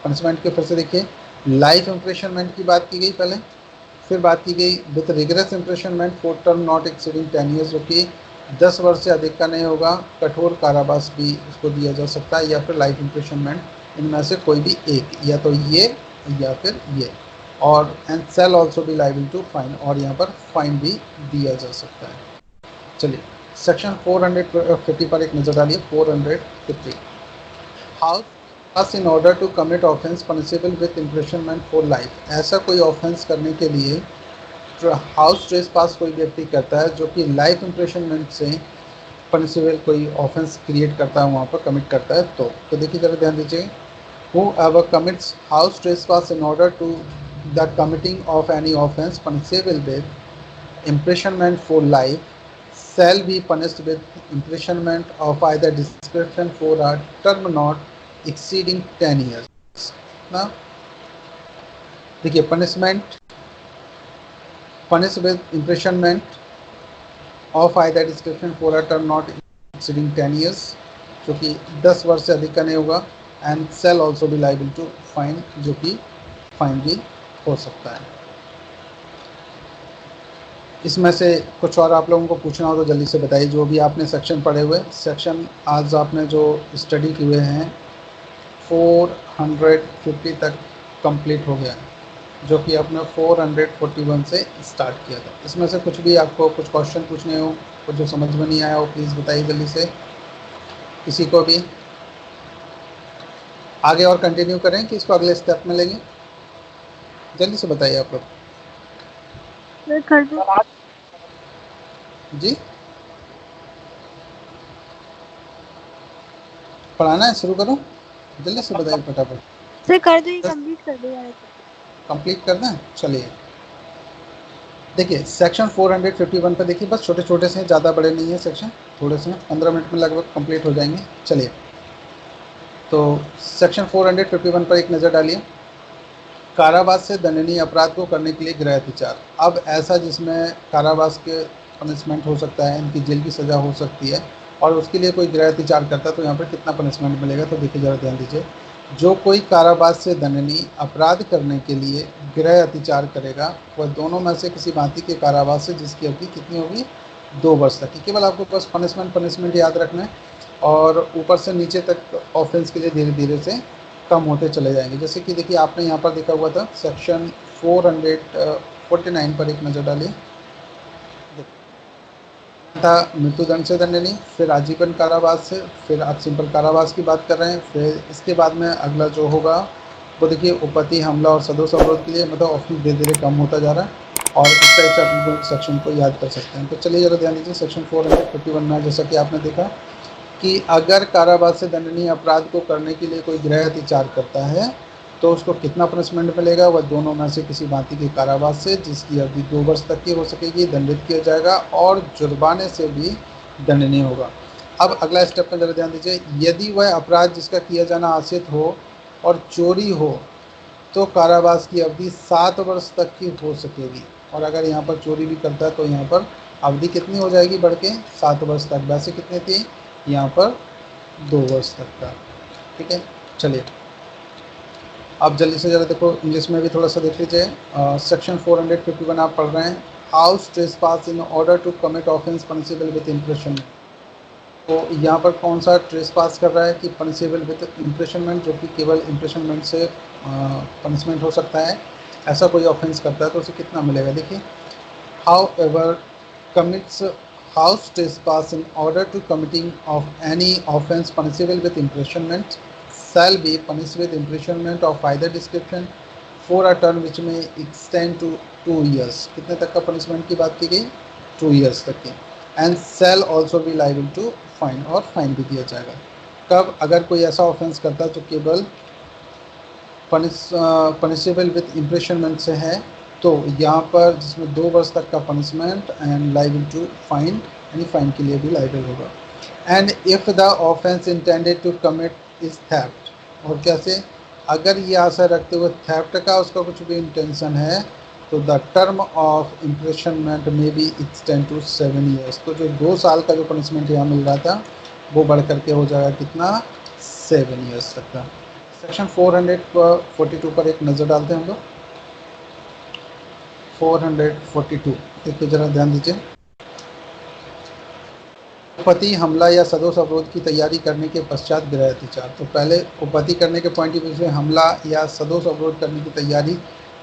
Punishment के फिर से देखिए, लाइफ इम्प्रेशनमेंट की बात की गई पहले, फिर बात की गई with rigorous imprisonment for term not exceeding 10 years, जो कि 10 वर्ष से अधिक का नहीं होगा। कठोर कारावास भी उसको दिया जा सकता है, या फिर लाइफ इम्प्रेशनमेंट, इनमें से कोई भी एक, या तो ये या फिर ये। और and shall also be liable to fine, और यहाँ पर फाइन भी दिया जा सकता है। चलिए सेक्शन 450 पर एक नज़र डालिए। 450 house in order to commit offence punishable with imprisonment for life. ऐसा कोई ऑफेंस करने के लिए हाउस ट्रेसपास कोई व्यक्ति करता है जो कि लाइफ इम्प्रिजनमेंट से पनिशेबल कोई ऑफेंस क्रिएट करता है, वहाँ पर कमिट करता है। तो देखिए जरा ध्यान दीजिए। Whoever commits house trespass in order to the committing of any offence punishable with imprisonment for life shall be punished with imprisonment of either description for a term not exceeding 10 years। ना देखिए, punishment punished with imprisonment of either description for a term not exceeding 10 years, जो कि 10 वर्ष से अधिक का नहीं होगा। And shall also be liable to fine, जो कि फाइन भी हो सकता है। इसमें से कुछ और आप लोगों को पूछना हो तो जल्दी से बताइए, जो भी आपने सेक्शन पढ़े हुए। सेक्शन आज आपने जो स्टडी किए हुए हैं 450 तक कंप्लीट हो गया, जो कि आपने 441 से स्टार्ट किया था। इसमें से कुछ भी आपको कुछ क्वेश्चन पूछने हो, कुछ जो समझ में नहीं आया हो, प्लीज़ बताइए जल्दी से। किसी को भी आगे और कंटिन्यू करें कि इसको अगले स्टेप में लेंगे, जल्दी से बताइए आप लोग। जी पढ़ाना है, शुरू करो, जल्दी से बताइए फटाफट।
सर कर दो, कंप्लीट कर दो यार।
कंप्लीट करना है, चलिए देखिए सेक्शन 451 पे देखिए, बस छोटे छोटे से हैं, ज़्यादा बड़े नहीं है सेक्शन, थोड़े से 15 मिनट में लगभग कंप्लीट हो जाएंगे। चलिए तो सेक्शन 451 पर एक नज़र डालिए। कारावास से दंडनीय अपराध को करने के लिए गृह विचार। अब ऐसा जिसमें कारावास के पनिशमेंट हो सकता है, इनकी जेल की सज़ा हो सकती है, और उसके लिए कोई गृह विचार करता है, तो यहाँ पर कितना पनिशमेंट मिलेगा, तो देखिए ज़रा ध्यान दीजिए। जो कोई कारावास से दंडनीय अपराध करने के लिए गृह अतिचार करेगा, वह दोनों में से किसी भांति के कारावास से जिसकी अवधि कितनी होगी 2 वर्ष तक की। केवल आपको बस पनिशमेंट याद रखना है, और ऊपर से नीचे तक ऑफेंस के लिए धीरे धीरे से कम होते चले जाएंगे। जैसे कि देखिए आपने यहाँ पर देखा हुआ था सेक्शन 449 पर एक नज़र डालिए था, मृत्युदंड से दंडनीय, फिर आजीवन कारावास से, फिर आप सिंपल कारावास की बात कर रहे हैं। फिर इसके बाद में अगला जो होगा वो देखिए उपपत्ति, हमला और सदोष अवरोध के लिए, मतलब ऑफेंस धीरे धीरे कम होता जा रहा है, और इस टाइप से आप सेक्शन को याद कर सकते हैं। तो चलिए ज़रा ध्यान दीजिए, सेक्शन 451 में जैसा कि आपने देखा कि अगर कारावास से दंडनीय अपराध को करने के लिए कोई गृह अतिचार करता है तो उसको कितना पनिशमेंट मिलेगा, वह दोनों में से किसी भांति के कारावास से जिसकी अवधि 2 वर्ष तक की हो सकेगी दंडित किया जाएगा और जुर्माने से भी दंडनीय होगा। अब अगला स्टेप पर जरा ध्यान दीजिए, यदि वह अपराध जिसका किया जाना आश्रित हो और चोरी हो तो कारावास की अवधि 7 वर्ष तक की हो सकेगी, और अगर यहाँ पर चोरी भी करता है तो यहाँ पर अवधि कितनी हो जाएगी बढ़ के 7 वर्ष तक। वैसे कितनी थी यहाँ पर 2 वर्ष तक का। ठीक है, चलिए आप जल्दी से ज़रा देखो, इंग्लिश में भी थोड़ा सा देख लीजिए। सेक्शन 451 आप पढ़ रहे हैं, house trespass in order to commit offence punishable with impression. तो यहाँ पर कौन सा ट्रेसपास कर रहा है कि पनिशेबल विद इम्प्रेशनमेंट, जो कि केवल इम्प्रेशनमेंट से पनिशमेंट हो सकता है। ऐसा कोई ऑफेंस करता है तो उसे कितना मिलेगा, देखिए, however commits house trespass in order to committing of any offence punishable with imprisonment shall be punished with imprisonment of either description for a term which may extend to 2 years। कितने तक का punishment की बात की गई, 2 years तक की। And shall also be liable to fine, और फाइन भी दिया जाएगा। कब, अगर कोई ऐसा ऑफेंस करता है जो केवल पनिशेबल विथ इम्प्रेशनमेंट से है, तो यहाँ पर जिसमें 2 वर्ष तक का punishment and liable to fine, यानी फाइन के लिए भी लाइबल होगा। And if the offence intended to commit is theft, और कैसे, अगर ये आशा रखते हुए थेफ्ट का उसका कुछ भी इंटेंशन है तो द टर्म ऑफ इम्प्रेशनमेंट में भी एक्सटेंड टू 7 years। तो जो 2 साल का जो पनिशमेंट यहाँ मिल रहा था वो बढ़ करके हो जाएगा कितना, 7 years तक का। सेक्शन 442 पर एक नज़र डालते हैं हम लोग। 442 देखिए जरा ध्यान दीजिए, उपपत्ति हमला या सदोष अवरोध की तैयारी करने के पश्चात गृह अतिचार। तो पहले उपपत्ति करने के पॉइंट ऑफ व्यू से हमला या सदोष अवरोध करने की तैयारी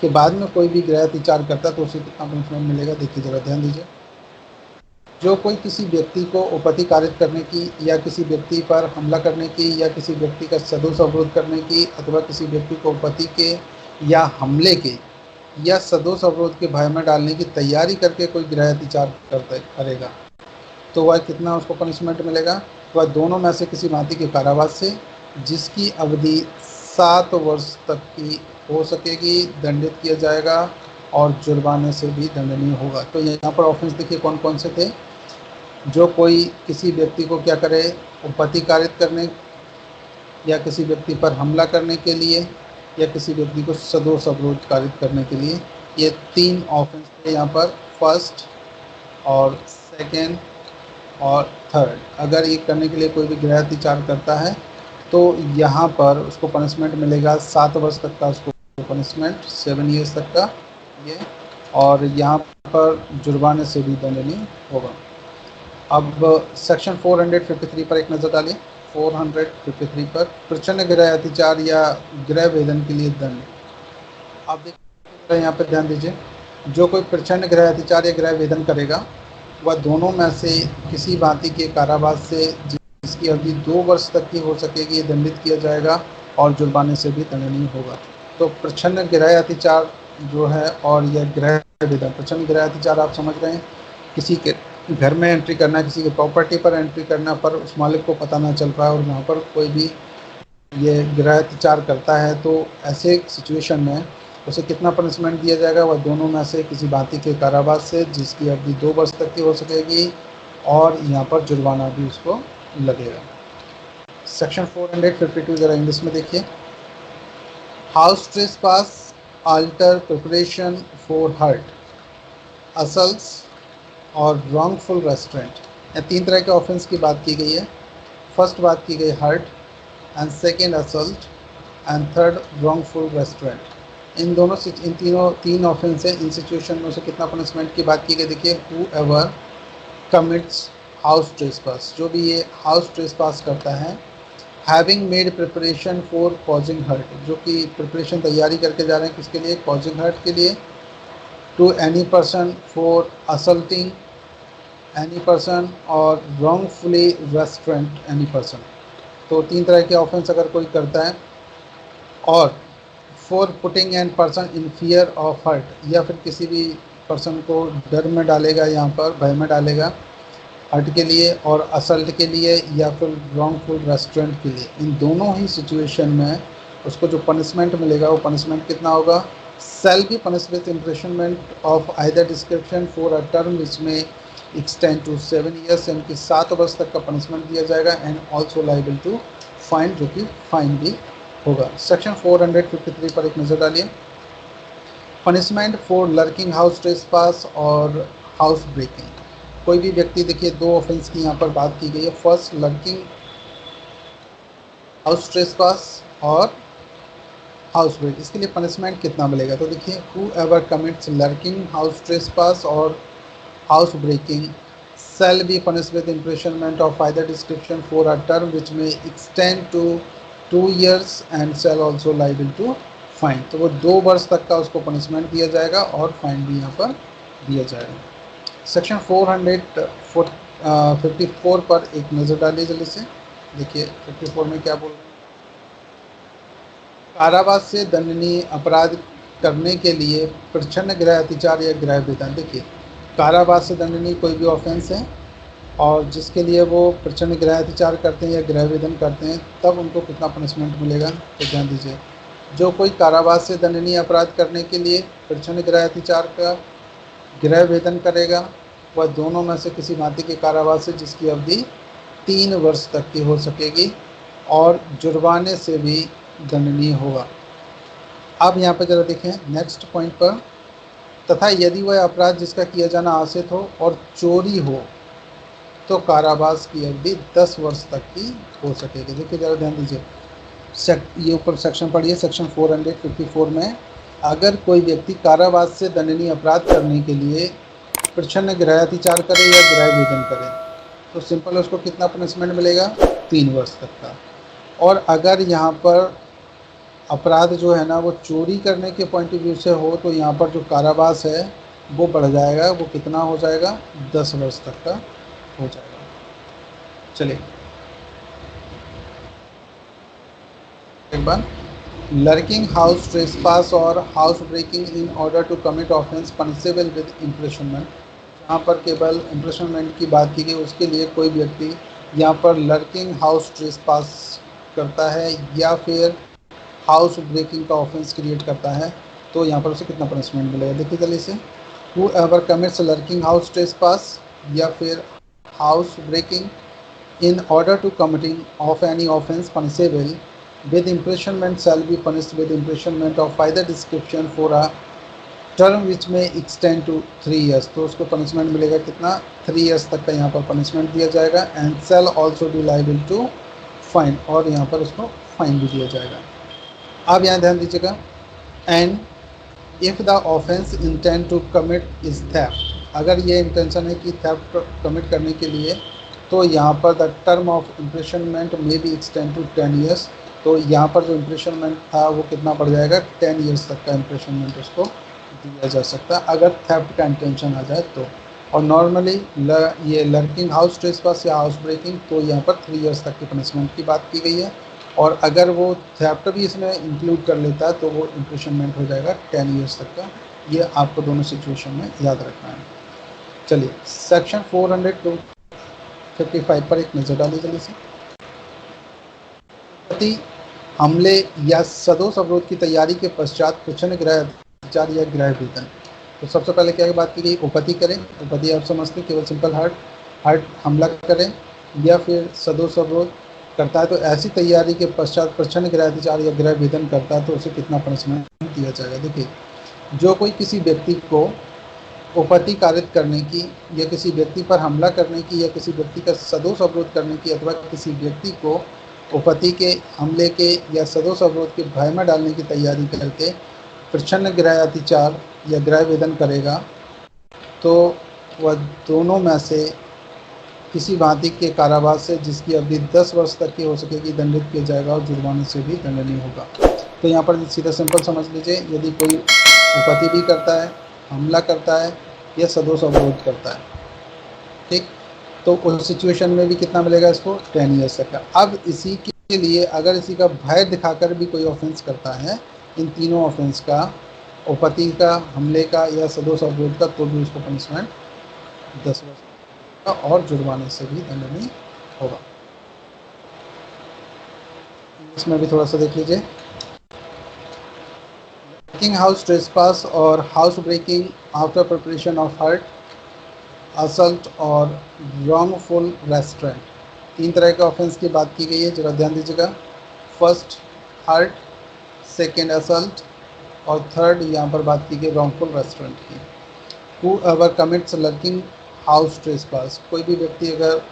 के बाद में कोई भी गृह अतिचार करता है तो उसे कितना पनिशमेंट मिलेगा, देखिए जरा ध्यान दीजिए। जो कोई किसी व्यक्ति को उपपत्ति कारित करने की या किसी व्यक्ति पर हमला करने की या किसी व्यक्ति का सदोष अवरोध करने की अथवा किसी व्यक्ति को उपपत्ति के या हमले के या सदोष अवरोध के भय में डालने की तैयारी करके कोई गृह अतिचार करेगा तो वह कितना उसको पनिशमेंट मिलेगा, वह दोनों में से किसी भांति के कारावास से जिसकी अवधि 7 वर्ष तक की हो सकेगी दंडित किया जाएगा और जुर्माने से भी दंडनीय होगा। तो यहाँ पर ऑफेंस देखिए कौन कौन से थे, जो कोई किसी व्यक्ति को क्या करे, उपपत्ति कारित करने या किसी व्यक्ति पर हमला करने के लिए या किसी व्यक्ति को सदोष अवरोध कारित करने के लिए, ये 3 ऑफेंस थे यहाँ पर, फर्स्ट और सेकेंड और थर्ड। अगर ये करने के लिए कोई भी गृह अतिचार करता है तो यहाँ पर उसको पनिशमेंट मिलेगा 7 वर्ष तक का, उसको पनिशमेंट 7 years तक का ये, और यहाँ पर जुर्माने से भी दंडनीय होगा। अब सेक्शन 453 पर एक नज़र डालिए। 453 पर प्रच्छन्न गृह अतिचार या गृह वेदन के लिए दंड। आप देखिए यहाँ पर ध्यान दीजिए, जो कोई प्रच्छन्न गृह अतिचार या गृह वेदन करेगा वह दोनों में से किसी भांति के कारावास से जिसकी अवधि 2 वर्ष तक की हो सकेगी दंडित किया जाएगा और जुर्माने से भी दंडनीय होगा। तो प्रच्छन्न गृह अतिचार जो है और यह गृह वेदन, प्रच्छन्न गृह अतिचार आप समझ रहे हैं, किसी के घर में एंट्री करना, किसी के प्रॉपर्टी पर एंट्री करना पर उस मालिक को पता ना चल पाए और वहाँ पर कोई भी ये गृह अतिचार करता है तो ऐसे सिचुएशन में उसे कितना पनिशमेंट दिया जाएगा, वह दोनों में से किसी भांति के कारावास से जिसकी अवधि 2 वर्ष तक की हो सकेगी और यहाँ पर जुर्माना भी उसको लगेगा। सेक्शन 452 जरा इंग्लिश में देखिए, house trespass after preparation for hurt, assaults or wrongful restaurant. या 3 तरह के ऑफेंस की बात की गई है। फर्स्ट बात की गई hurt and second assault and third wrongful restraint. इन दोनों से इन तीन ऑफेंस है। इन सिचुएशन में उसे कितना पनिशमेंट की बात की गई, देखिए, हूएवर कमिट्स हाउस ट्रेसपास, जो भी ये हाउस ट्रेसपास करता है, having made preparation for causing hurt, जो कि प्रिपरेशन तैयारी करके जा रहे हैं किसके लिए, कॉजिंग हर्ट के लिए, to any person for assaulting any person or wrongfully restraint any person. तो 3 तरह के ऑफेंस अगर कोई करता है, और for putting an person in fear of hurt, या फिर किसी भी पर्सन को डर में डालेगा, यहाँ पर भय में डालेगा, हर्ट के लिए और असल्ट के लिए या फिर रॉन्गफुल रेस्टोरेंट के लिए, इन दोनों ही सिचुएशन में उसको जो पनिशमेंट मिलेगा वो पनिशमेंट कितना होगा, shall be punish with imprisonment of either description for a term which may extend to 7 years, यानी कि 7 वर्ष तक का पनिशमेंट दिया जाएगा, and also liable to fine, जो कि फाइन भी होगा। सेक्शन 453 पर एक नज़र डालिए। Punishment for lurking house trespass और हाउस ब्रेकिंग। कोई भी व्यक्ति, देखिए 2 ऑफेंस की यहाँ पर बात की गई है। फर्स्ट लर्किंग हाउस ट्रेसपास और हाउस ब्रेक, इसके लिए पनिशमेंट कितना मिलेगा, तो देखिए whoever commits lurking house trespass और house breaking shall be punished with imprisonment of either description for a term which may extend to 2 years and shall also liable to fine। तो वो 2 वर्ष तक का उसको पनिशमेंट दिया जाएगा और फाइन भी यहाँ पर दिया जाएगा। सेक्शन 454 पर एक नज़र डालिए जल्दी से। देखिए 54 में क्या बोल रहे हैं। कारावास से दंडनीय अपराध करने के लिए प्रच्छन्न गृह अतिचार या गृह वेतन। देखिए कारावास से दंडनीय कोई भी ऑफेंस है और जिसके लिए वो प्रचंड गृह अतिचार करते हैं या गृह वेदन करते हैं, तब उनको कितना पनिशमेंट मिलेगा, तो ध्यान दीजिए। जो कोई कारावास से दंडनीय अपराध करने के लिए प्रचंड गृह अतिचार का गृह वेदन करेगा, वह दोनों में से किसी भांति के कारावास से जिसकी अवधि 3 वर्ष तक की हो सकेगी और जुर्माने से भी दंडनीय होगा। अब यहाँ पर जरा देखें नेक्स्ट पॉइंट पर, तथा यदि वह अपराध जिसका किया जाना आसित हो और चोरी हो तो कारावास की अवधि 10 वर्ष तक की हो सकेगी। देखिए जरा ध्यान दीजिए, ये ऊपर सेक्शन पढ़िए, सेक्शन 454 में अगर कोई व्यक्ति कारावास से दंडनीय अपराध करने के लिए प्रच्छन्न गृह अतिचार करे या गृह वेदन करे तो सिंपल उसको कितना पनिशमेंट मिलेगा, 3 वर्ष तक का। और अगर यहाँ पर अपराध जो है ना वो चोरी करने के पॉइंट ऑफ व्यू से हो तो यहाँ पर जो कारावास है वो बढ़ जाएगा, वो कितना हो जाएगा, 10 वर्ष तक का हो जाएगा। चलिए एक बार, लर्किंग हाउस ट्रेसपास और house breaking in order to commit offence punishable with imprisonment. जहाँ पर केवल इम्प्रिजनमेंट की बात की गई, उसके लिए कोई व्यक्ति यहाँ पर लर्किंग हाउस ट्रेसपास करता है या फिर हाउस ब्रेकिंग का ऑफेंस क्रिएट करता है तो यहाँ पर उसे कितना पनिशमेंट मिलेगा। देखिए चलिए इसे, whoever commits lurking house trespass या फिर house breaking in order to committing of any offence punishable with imprisonment shall be punished with imprisonment of either description for a term which may extend to 3 years। तो उसको punishment मिलेगा कितना, 3 years तक का यहाँ पर पनिशमेंट दिया जाएगा, and shall also be liable to fine, और यहाँ पर उसको फाइन भी दिया जाएगा। अब यहाँ ध्यान दीजिएगा, and if the offence intend to commit is theft, अगर ये इंटेंशन है कि थेफ्ट कमिट करने के लिए तो यहाँ पर द टर्म ऑफ इम्प्रिजनमेंट में भी एक्सटेंड टू 10 ईयर्स। तो यहाँ पर जो इम्प्रिजनमेंट था वो कितना बढ़ जाएगा, 10 ईयर्स तक का इम्प्रिजनमेंट उसको दिया जा सकता है अगर थेफ्ट का इंटेंशन आ जाए तो। और नॉर्मली ये लर्किंग हाउस ट्रेसपास या हाउस ब्रेकिंग तो यहाँ पर 3 ईयर्स तक की पनिशमेंट की बात की गई है, और अगर वो थेफ्ट भी इसमें इंक्लूड कर लेता है तो वो इम्प्रिजनमेंट हो जाएगा 10 ईयर्स तक का। ये आपको दोनों सिचुएशन में याद रखना है। चलिए सेक्शन 455 पर एक नज़र डालिए जल्दी से। उपपत्ति हमले या सदोष अवरोध की तैयारी के पश्चात प्रच्छन्न गृह अतिचार या गृह वेदन। तो सबसे पहले क्या बात की गई, उपपत्ति करें, उपपत्ति आप समझते केवल सिंपल हार्ट हमला करें या फिर सदोष अवरोध करता है तो ऐसी तैयारी के पश्चात प्रच्छन्न गृह अतिचार या गृह वेदन करता है तो उसे कितना पनिशमेंट दिया जाएगा। देखिए जो कोई किसी व्यक्ति को उपपत्ति कारित करने की या किसी व्यक्ति पर हमला करने की या किसी व्यक्ति का सदोष अवरोध करने की अथवा किसी व्यक्ति को उपपत्ति के हमले के या सदोष अवरोध के भय में डालने की तैयारी करके प्रच्छन्न गृह अतिचार या गृह वेदन करेगा तो वह दोनों में से किसी भांति के कारावास से जिसकी अवधि 10 वर्ष तक की हो सकेगी दंडित किया जाएगा और जुर्माने से भी दंडनीय होगा। तो यहाँ पर सीधा सिंपल समझ लीजिए, यदि कोई उपपत्ति भी करता है, हमला करता है या सदोष अवरोध करता है, ठीक, तो उस सिचुएशन में भी कितना मिलेगा इसको, 10 ईयर्स तक का। अब इसी के लिए अगर इसी का भय दिखाकर भी कोई ऑफेंस करता है, इन तीनों ऑफेंस का, उपपत्ति का, हमले का या सदोष अवरोध का, तो भी उसको पनिशमेंट 10 वर्ष। और जुर्माने से भी दंडनीय होगा। इसमें भी थोड़ा सा देख लीजिए। ब्रेकिंग हाउस ट्रेसपास और house breaking after preparation of hurt, assault और रॉन्गफुल रेस्ट्रेंट, तीन तरह के ऑफेंस की बात की गई है, जरा ध्यान दीजिएगा। फर्स्ट हर्ट, सेकेंड असल्ट और थर्ड यहाँ पर बात की गई रॉन्गफुल रेस्ट्रेंट की। Who ever commits lurking house trespass, कोई भी व्यक्ति अगर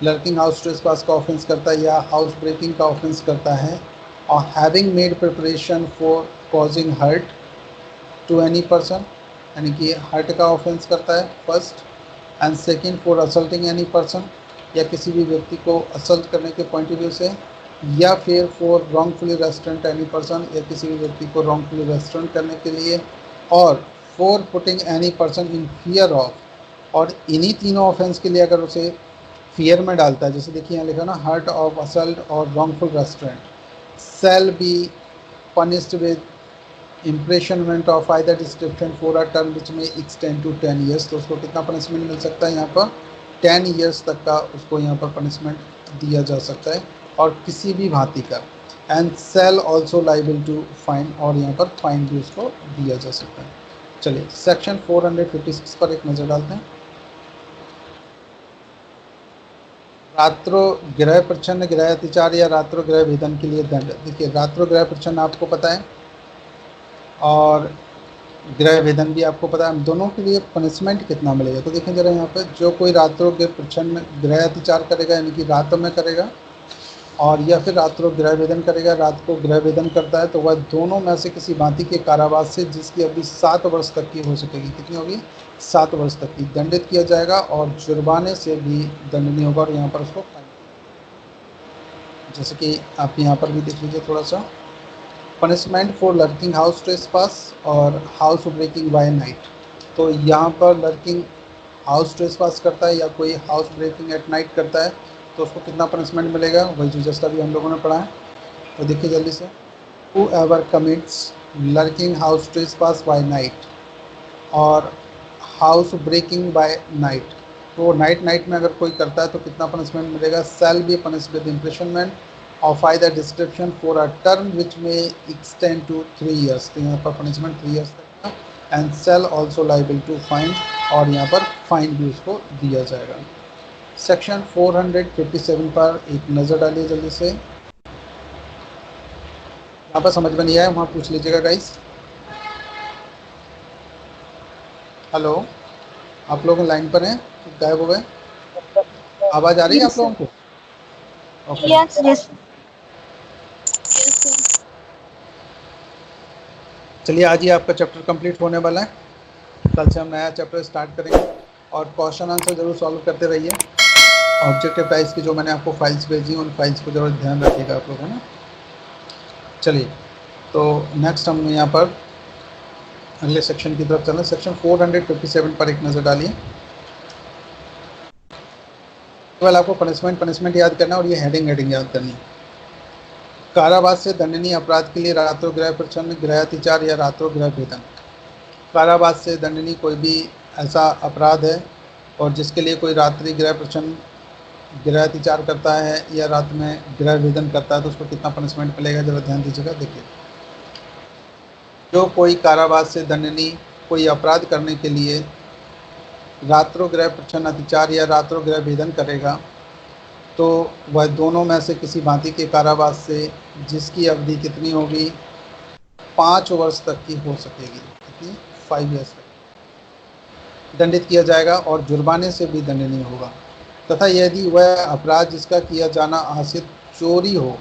लर्किंग हाउस ट्रेसपास का ऑफेंस करता है या हाउस ब्रेकिंग का ऑफेंस करता है और having made preparation for causing hurt to any person, यानी कि हर्ट का ऑफेंस करता है first, and second for assaulting any person, या किसी भी व्यक्ति को असल्ट करने के पॉइंट ऑफ व्यू से, या फिर for wrongfully restraint any person, या किसी भी व्यक्ति को रॉन्गफुली रेस्ट्रेंट करने के लिए, और for putting any person in fear of, और इन्हीं तीनों ऑफेंस के लिए अगर उसे फियर में डालता है, जैसे देखिए यहाँ लिखा ना, हर्ट ऑफ असल्ट और wrongful restaurant, shall be punished with imprisonment of either description for a term which may extend to 10 years। तो उसको कितना पनिशमेंट मिल सकता है यहाँ पर? 10 years तक का उसको यहाँ पर पनिशमेंट दिया जा सकता है, और किसी भी भांति का। And shall also liable to fine, और यहाँ पर फाइन भी उसको दिया जा सकता है। चलिए सेक्शन 456 पर एक नज़र डालते हैं। रात्रो गृह प्रच्छन्न, गृह अतिचार या रात्रो गृह भेदन के लिए दंड। देखिए रात्रो गृह प्रच्छन्न आपको पता है और गृह भेदन भी आपको पता है, दोनों के लिए पनिशमेंट कितना मिलेगा। तो देखें जरा यहाँ पे, जो कोई रात्रो गृह प्रच्छन्न गृह अतिचार करेगा, यानी कि रात में करेगा, और या फिर रात्रो गृह भेदन करेगा, रात को गृह भेदन करता है, तो वह दोनों में से किसी भांति के कारावास से, जिसकी अवधि 7 वर्ष तक की हो सकेगी, कितनी होगी? 7 वर्ष तक की, दंडित किया जाएगा, और जुर्माने से भी दंडनीय होगा। और यहाँ पर उसको जैसे कि आप यहाँ पर भी देख लीजिए थोड़ा सा, punishment for lurking house trespass और हाउस ब्रेकिंग बाय नाइट। तो यहाँ पर लर्किंग हाउस ट्रेसपास करता है या कोई हाउस ब्रेकिंग एट नाइट करता है, तो उसको कितना पनिशमेंट मिलेगा? वही जो जस्ट अभी हम लोगों ने पढ़ा है। तो देखिए जल्दी से, whoever commits lurking house trespass by night और हाउस ब्रेकिंग बाय नाइट, तो नाइट में अगर कोई करता है तो कितना पनिशमेंट मिलेगा? Shall be punished with imprisonment of either description for a term which may extend to 3 years। तो यहाँ पर पनिशमेंट 3 years तक का, and shall also liable to fine, और यहाँ पर फाइन भी उसको दिया जाएगा। सेक्शन 457 पर एक नज़र डालिए जल्दी से। यहाँ पर समझ में नहीं आया वहाँ पूछ लीजिएगा गाइस। हेलो, आप लोग लाइन पर हैं, गायब हो गए? आवाज़ आ रही है आप लोगों को? ओके।
Yes yes.
चलिए आज ही आपका चैप्टर कंप्लीट होने वाला है, कल से हम नया चैप्टर स्टार्ट करेंगे, और क्वेश्चन आंसर जरूर सॉल्व करते रहिए। ऑब्जेक्टिव टाइप्स की जो मैंने आपको फाइल्स भेजी उन फाइल्स को जरूर ध्यान रखिएगा आप लोगों ने। चलिए तो नेक्स्ट हम यहाँ पर अगले सेक्शन की तरफ चलें। सेक्शन 457 पर एक नज़र डालिए। केवल आपको पनिशमेंट याद करना, और ये हेडिंग याद करनी है। कारावास से दंडनीय अपराध के लिए रात्रो गृह प्रच्छन्न, गृह अतिचार या रात्रो गृह भेदन। कारावास से दंडनीय कोई भी ऐसा अपराध है और जिसके लिए कोई रात्रि गृह प्रच्छन्न, गृह अतिचार करता है या रात में गृह भेदन करता है, तो उसको कितना पनिशमेंट मिलेगा, जरा ध्यान दीजिएगा। देखिए, जो कोई कारावास से दंडनीय कोई अपराध करने के लिए रात्रो गृह प्रच्छन्न अतिचार या रात्रो गृह भेदन करेगा, तो वह दोनों में से किसी भांति के कारावास से, जिसकी अवधि कितनी होगी? 5 वर्ष तक की हो सकेगी, कितनी? 5 years तक दंडित किया जाएगा, और जुर्माने से भी दंडनीय होगा। तथा यदि वह अपराध जिसका किया जाना आशित चोरी हो,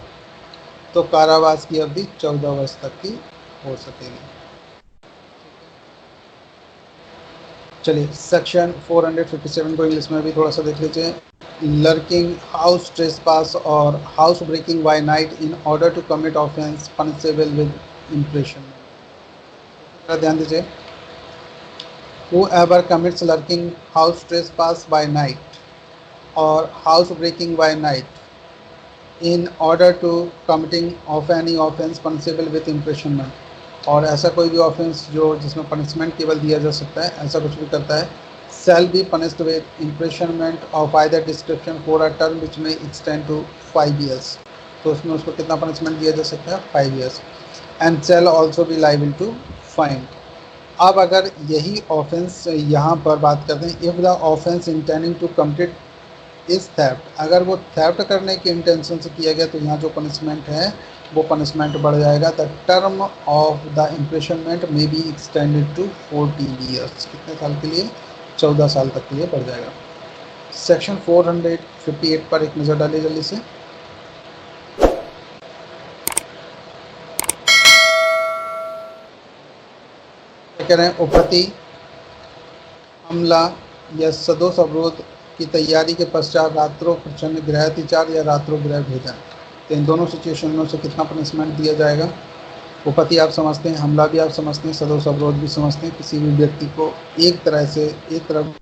तो कारावास की अवधि 14 वर्ष तक की हो सकेगी। चलिए सेक्शन 457 को इंग्लिश में भी थोड़ा सा देख लीजिए। लर्किंग हाउस ट्रेसपास और house breaking by night in order to commit offence punishable with impression. ध्यान दीजिए, whoever commits lurking house trespass by night or house breaking by night in order to committing of any offense punishable with imprisonment, और ऐसा कोई भी offence जो जिसमें punishment केवल दिया जा सकता है, ऐसा कुछ भी करता है, shall be punished with imprisonment of either description for a term which may extend to 5 years। तो उसमें उसको कितना पनिशमेंट दिया जा सकता है? 5 years। And shall also be liable to fine। अब अगर यही ऑफेंस यहाँ पर बात करते हैं, if the offence intending to commit is theft, अगर वो थेफ्ट करने के इंटेंशन से किया गया तो यहाँ जो पनिशमेंट है वो पनिशमेंट बढ़ जाएगा। The term of the imprisonment में बी एक्सटेंडेड टू 14 ईयर्स। कितने साल के लिए? 14 साल तक के लिए बढ़ जाएगा। सेक्शन 458 पर एक नज़र डालिए जल्दी से। कह रहे हैं उपपत्ति, हमला या सदोष अवरोध की तैयारी के पश्चात रात्रों प्रचंड गृहातिचार या रात्रों गृह भेदन, तो इन दोनों सिचुएशन में से कितना पनिशमेंट दिया जाएगा? उपपत्ति आप समझते हैं, हमला भी आप समझते हैं, सदोष अवरोध भी समझते हैं। किसी भी व्यक्ति को एक तरफ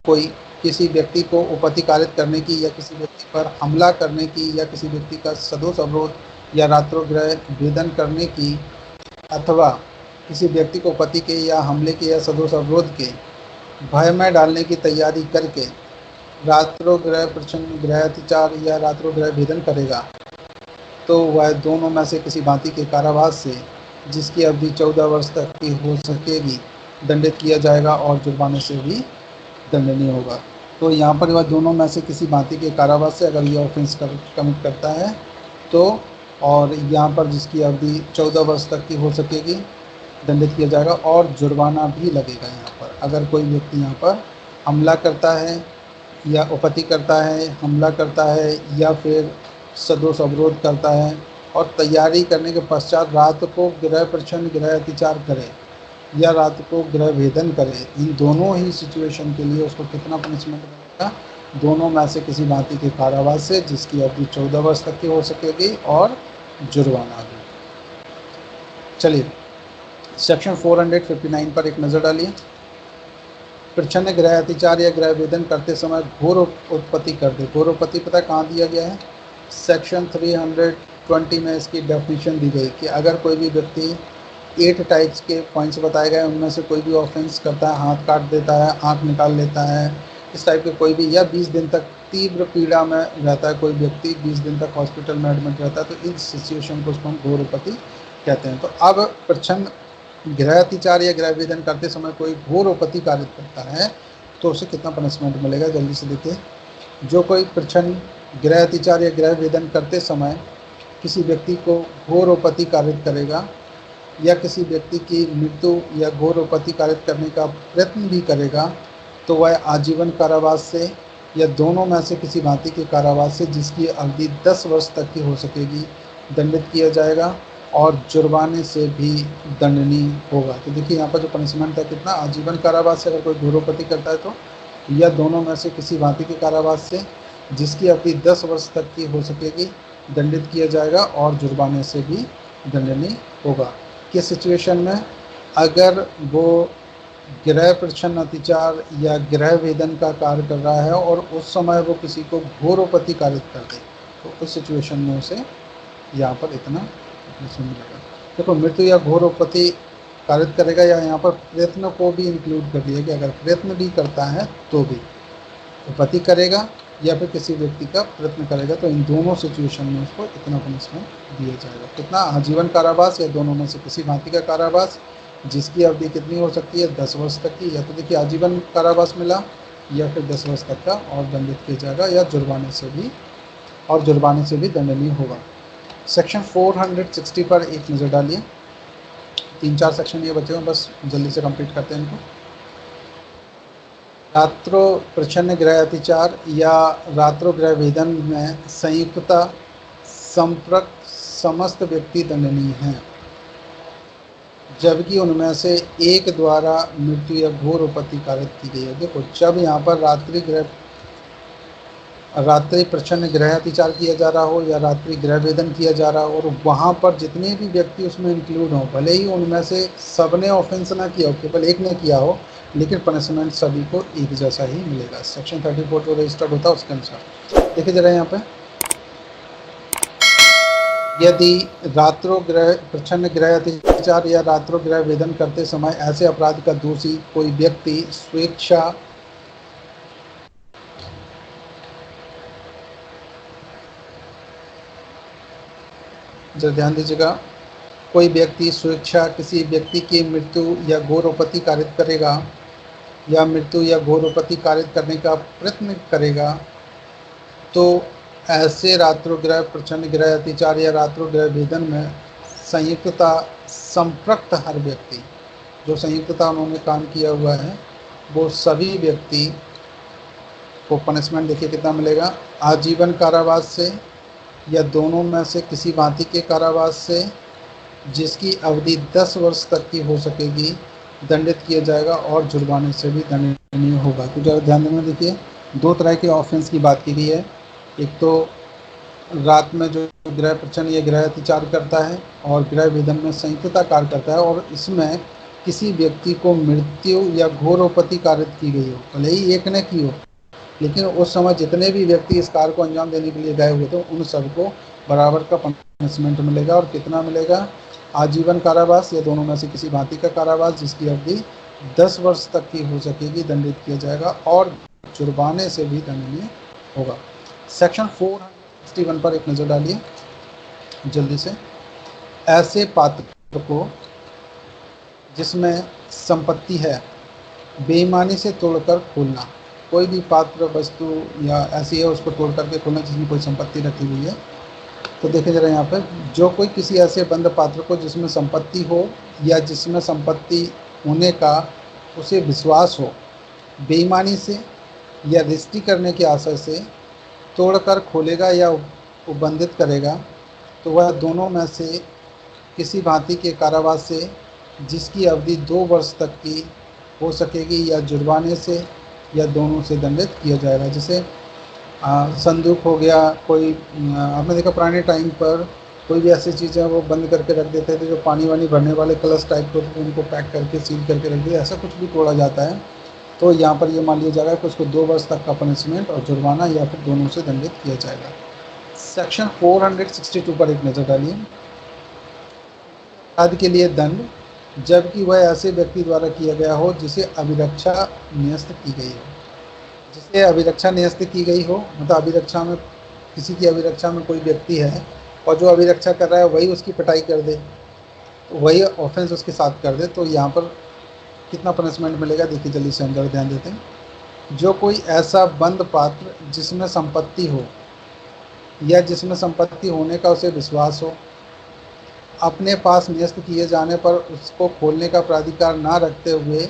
कोई किसी व्यक्ति को उपपत्ति कारित करने की या किसी व्यक्ति पर हमला करने की या किसी व्यक्ति का सदोष अवरोध या रात्रोग्रह भेदन करने की अथवा किसी व्यक्ति को उपपत्ति के या हमले के या सदोष अवरोध के भय में डालने की तैयारी करके रात्रोग्रह प्रचंड गृहातिचार या रात्रोग्रह भेदन करेगा तो वह दोनों में से किसी भांति के कारावास से जिसकी अवधि 14 वर्ष तक की हो सकेगी दंडित किया जाएगा और जुर्माने से भी दंडनीय होगा। तो यहाँ पर वह दोनों में से किसी भांति के कारावास से अगर ये ऑफेंस कमिट करता है तो, और यहाँ पर जिसकी अवधि 14 वर्ष तक की हो सकेगी दंडित किया जाएगा और जुर्माना भी लगेगा। यहाँ पर अगर कोई व्यक्ति यहाँ पर हमला करता है या उपपत्ति करता है, हमला करता है या फिर सदोष अवरोध करता है और तैयारी करने के पश्चात रात को गृह प्रचंड गृह अतिचार करे या रात को गृह भेदन करे, इन दोनों ही सिचुएशन के लिए उसको कितना पनिशमेंट मिलेगा? दोनों में से किसी भांति के कारावास से जिसकी अवधि 14 वर्ष तक की हो सकेगी और जुर्माना भी। चलिए सेक्शन 459 पर एक नज़र डालिए। प्रच्छन्न गृह अतिचार या गृह भेदन करते समय घोर उत्पत्ति कर दे। घोर उत्पत्ति पता कहाँ दिया गया है? सेक्शन 320 में इसकी डेफिनेशन दी गई कि अगर कोई भी व्यक्ति 8 टाइप्स के पॉइंट्स बताए गए उनमें से कोई भी ऑफेंस करता है, हाथ काट देता है, आँख निकाल लेता है, इस टाइप के कोई भी, या 20 दिन तक तीव्र पीड़ा में रहता है कोई व्यक्ति, 20 दिन तक हॉस्पिटल में एडमिट रहता है, तो इस सिचुएशन को उसको हम घोर उपपत्ति कहते हैं। तो अब प्रच्छन्न गृह अतिचार या गृह भेदन करते समय कोई घोर उपपत्ति कारित करता है तो उसे कितना पनिशमेंट मिलेगा? जल्दी से देखिए। जो कोई प्रच्छन्न गृह अतिचार या गृह भेदन करते समय किसी व्यक्ति को घोर उपपत्ति कारित करेगा या किसी व्यक्ति की मृत्यु या घोर उपपत्ति कारित करने का प्रयत्न भी करेगा तो वह आजीवन कारावास से या दोनों में से किसी भांति के कारावास से जिसकी अवधि 10 वर्ष तक की हो सकेगी दंडित किया जाएगा और जुर्माने से भी दंडनीय होगा। तो देखिए यहाँ पर जो पनिशमेंट है कितना? आजीवन कारावास से अगर कोई घोर उपपत्ति करता है तो, या दोनों में से किसी भांति के कारावास से जिसकी अवधि 10 वर्ष तक की हो सकेगी दंडित किया जाएगा और जुर्माने से भी दंडनीय होगा। किस सिचुएशन में? अगर वो गृह प्रच्छन्न अतिचार या गृह भेदन का कार्य कर रहा है और उस समय वो किसी को घोर उपपत्ति कारित कर दे तो उस सिचुएशन में उसे यहाँ पर इतना मिलेगा। देखो मृत्यु या घोर उपपत्ति कारित करेगा या यहाँ पर प्रयत्न को भी इंक्लूड कर दिया कि अगर प्रयत्न भी करता है तो भी उपपत्ति करेगा या फिर किसी व्यक्ति का प्रयत्न करेगा तो इन दोनों सिचुएशन में उसको इतना पनिशमेंट दिया जाएगा। कितना? आजीवन कारावास या दोनों में से किसी भांति का कारावास जिसकी अवधि कितनी हो सकती है? 10 वर्ष तक की। या तो देखिए आजीवन कारावास मिला या फिर 10 वर्ष तक का और दंडित किया जाएगा या जुर्माने से भी दंडनीय होगा। सेक्शन 460 पर एक नज़र डालिए। 3-4 सेक्शन ये बचे हैं, बस जल्दी से कंप्लीट करते हैं इनको। रात्रो प्रच्छन्न गृह अतिचार या रात्रो गृह भेदन में संयुक्तता संपर्क समस्त व्यक्ति दंडनीय हैं जबकि उनमें से एक द्वारा मृत्यु या घोर उपपत्ति कारित की गई है। देखो जब यहाँ पर रात्रि गृह रात्रि प्रच्छन्न गृह अतिचार किया जा रहा हो या रात्रि गृह वेदन किया जा रहा हो, और वहाँ पर जितने भी व्यक्ति उसमें इंक्लूड हों, भले ही उनमें से सबने ऑफेंस ना किया हो, केवल एक ने किया हो, लेकिन पनिशमेंट सभी को एक जैसा ही मिलेगा। सेक्शन 34 जो रजिस्टर्ड होता है उसके अनुसार। देखिए जरा यहाँ पे, यदि रात्रो गृह प्रच्छन्न गृह अतिचार या रात्रो गृह वेदन करते समय ऐसे अपराध का दोषी कोई व्यक्ति स्वेच्छा जरा ध्यान दीजिएगा, कोई व्यक्ति स्वेच्छा किसी व्यक्ति की मृत्यु या घोर आपत्ति कारित करेगा या मृत्यु या घोर आपत्ति कारित करने का प्रयत्न करेगा, तो ऐसे रात्रोग्रह प्रच्छन्न गृह अतिचार या रात्रोग्रह वेदन में संयुक्तता संपृक्त हर व्यक्ति, जो संयुक्तता उन्होंने काम किया हुआ है, वो सभी व्यक्ति को पनिशमेंट देखिए कितना मिलेगा, आजीवन कारावास से या दोनों में से किसी भांति के कारावास से जिसकी अवधि 10 वर्ष तक की हो सकेगी दंडित किया जाएगा और जुर्माने से भी दंडनीय होगा। तो जरा ध्यान देना, देखिए दो तरह के ऑफेंस की बात की गई है। एक तो रात में जो गृह प्रच्छन्न या गृह अतिचार करता है और गृह वेदन में संयुक्तता कार्य करता है, और इसमें किसी व्यक्ति को मृत्यु या घोर आपत्ति कारित की गई हो, भले ही एक ने की हो, लेकिन उस समय जितने भी व्यक्ति इस कार्य को अंजाम देने के लिए गए हुए थे उन सबको बराबर का पनिशमेंट मिलेगा। और कितना मिलेगा, आजीवन कारावास या दोनों में से किसी भांति का कारावास जिसकी अवधि 10 वर्ष तक की हो सकेगी दंडित किया जाएगा और जुर्माने से भी दंडनीय होगा। सेक्शन 461 पर एक नज़र डालिए जल्दी से। ऐसे पात्र को जिसमें संपत्ति है बेईमानी से तोड़कर खोलना, कोई भी पात्र वस्तु या ऐसी है उसको तोड़ करके खोलना जिसमें कोई संपत्ति रखी हुई है। तो देखिए जरा यहाँ पर, जो कोई किसी ऐसे बंद पात्र को जिसमें संपत्ति हो या जिसमें संपत्ति होने का उसे विश्वास हो बेईमानी से या रिश्ती करने के आशय से तोड़कर खोलेगा या उपबंधित करेगा, तो वह दोनों में से किसी भांति के कारावास से जिसकी अवधि 2 वर्ष तक की हो सकेगी या जुर्माने से या दोनों से दंडित किया जाएगा। जैसे संदूक हो गया, कोई आपने देखा पुराने टाइम पर कोई भी ऐसी चीज़ें वो बंद करके रख देते थे, जो पानी वानी भरने वाले कलश टाइप के होते थे, उनको पैक करके सील करके रख दिया, ऐसा कुछ भी तोड़ा जाता है। तो यहाँ पर ये मान लिया जाएगा कि उसको 2 वर्ष तक का पनिशमेंट और जुर्माना या फिर दोनों से दंडित किया जाएगा। सेक्शन 462 पर एक नज़र डालिए। अपराध के लिए दंड, जबकि वह ऐसे व्यक्ति द्वारा किया गया हो जिसे अभिरक्षा न्यस्त की गई हो। जिसे अभिरक्षा न्यस्त की गई हो मतलब अभिरक्षा में, किसी की अभिरक्षा में कोई व्यक्ति है और जो अभिरक्षा कर रहा है वही उसकी पिटाई कर दे, तो वही ऑफेंस उसके साथ कर दे, तो यहाँ पर कितना पनिशमेंट मिलेगा देखिए जल्दी से हम जरा ध्यान देते हैं। जो कोई ऐसा बंद पात्र जिसमें संपत्ति हो या जिसमें संपत्ति होने का उसे विश्वास हो, अपने पास न्यस्त किए जाने पर उसको खोलने का प्राधिकार ना रखते हुए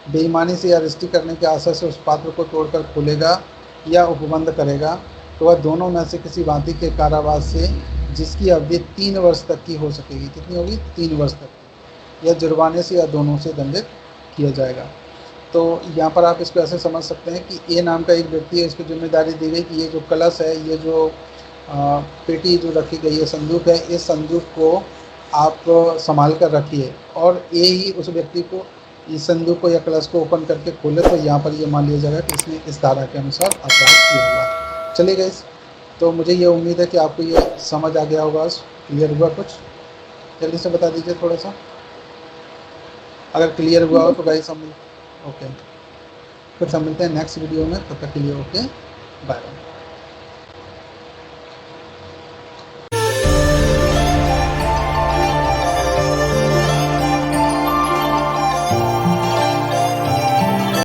बेईमानी से या रिश्ती करने के आशय से उस पात्र को तोड़कर खोलेगा या उपबंध करेगा, तो वह दोनों में से किसी भांति के कारावास से जिसकी अवधि 3 वर्ष तक की हो सकेगी, कितनी होगी 3 वर्ष तक की, या जुर्माने से या दोनों से दंडित किया जाएगा। तो यहाँ पर आप इसको ऐसे समझ सकते हैं कि ए नाम का एक व्यक्ति है, इसको जिम्मेदारी दी गई कि ये जो कलश है, ये जो पेटी जो रखी गई है, संदूक है, इस संदूक को आप संभाल कर रखिए, और ए ही उस व्यक्ति को इस संदूक को या कलश को ओपन करके खोले, तो यहाँ पर ये मान लिया जाएगा कि इसने इस धारा के अनुसार अपराध किया हुआ। चलिए गाइस, तो मुझे ये उम्मीद है कि आपको ये समझ आ गया होगा, क्लियर हुआ, कुछ जल्दी से बता दीजिए थोड़ा सा अगर क्लियर हुआ हो तो गाइस। हम ओके, फिर हम मिलते हैं नेक्स्ट वीडियो में, तब तक के लिए ओके, बाय बाय।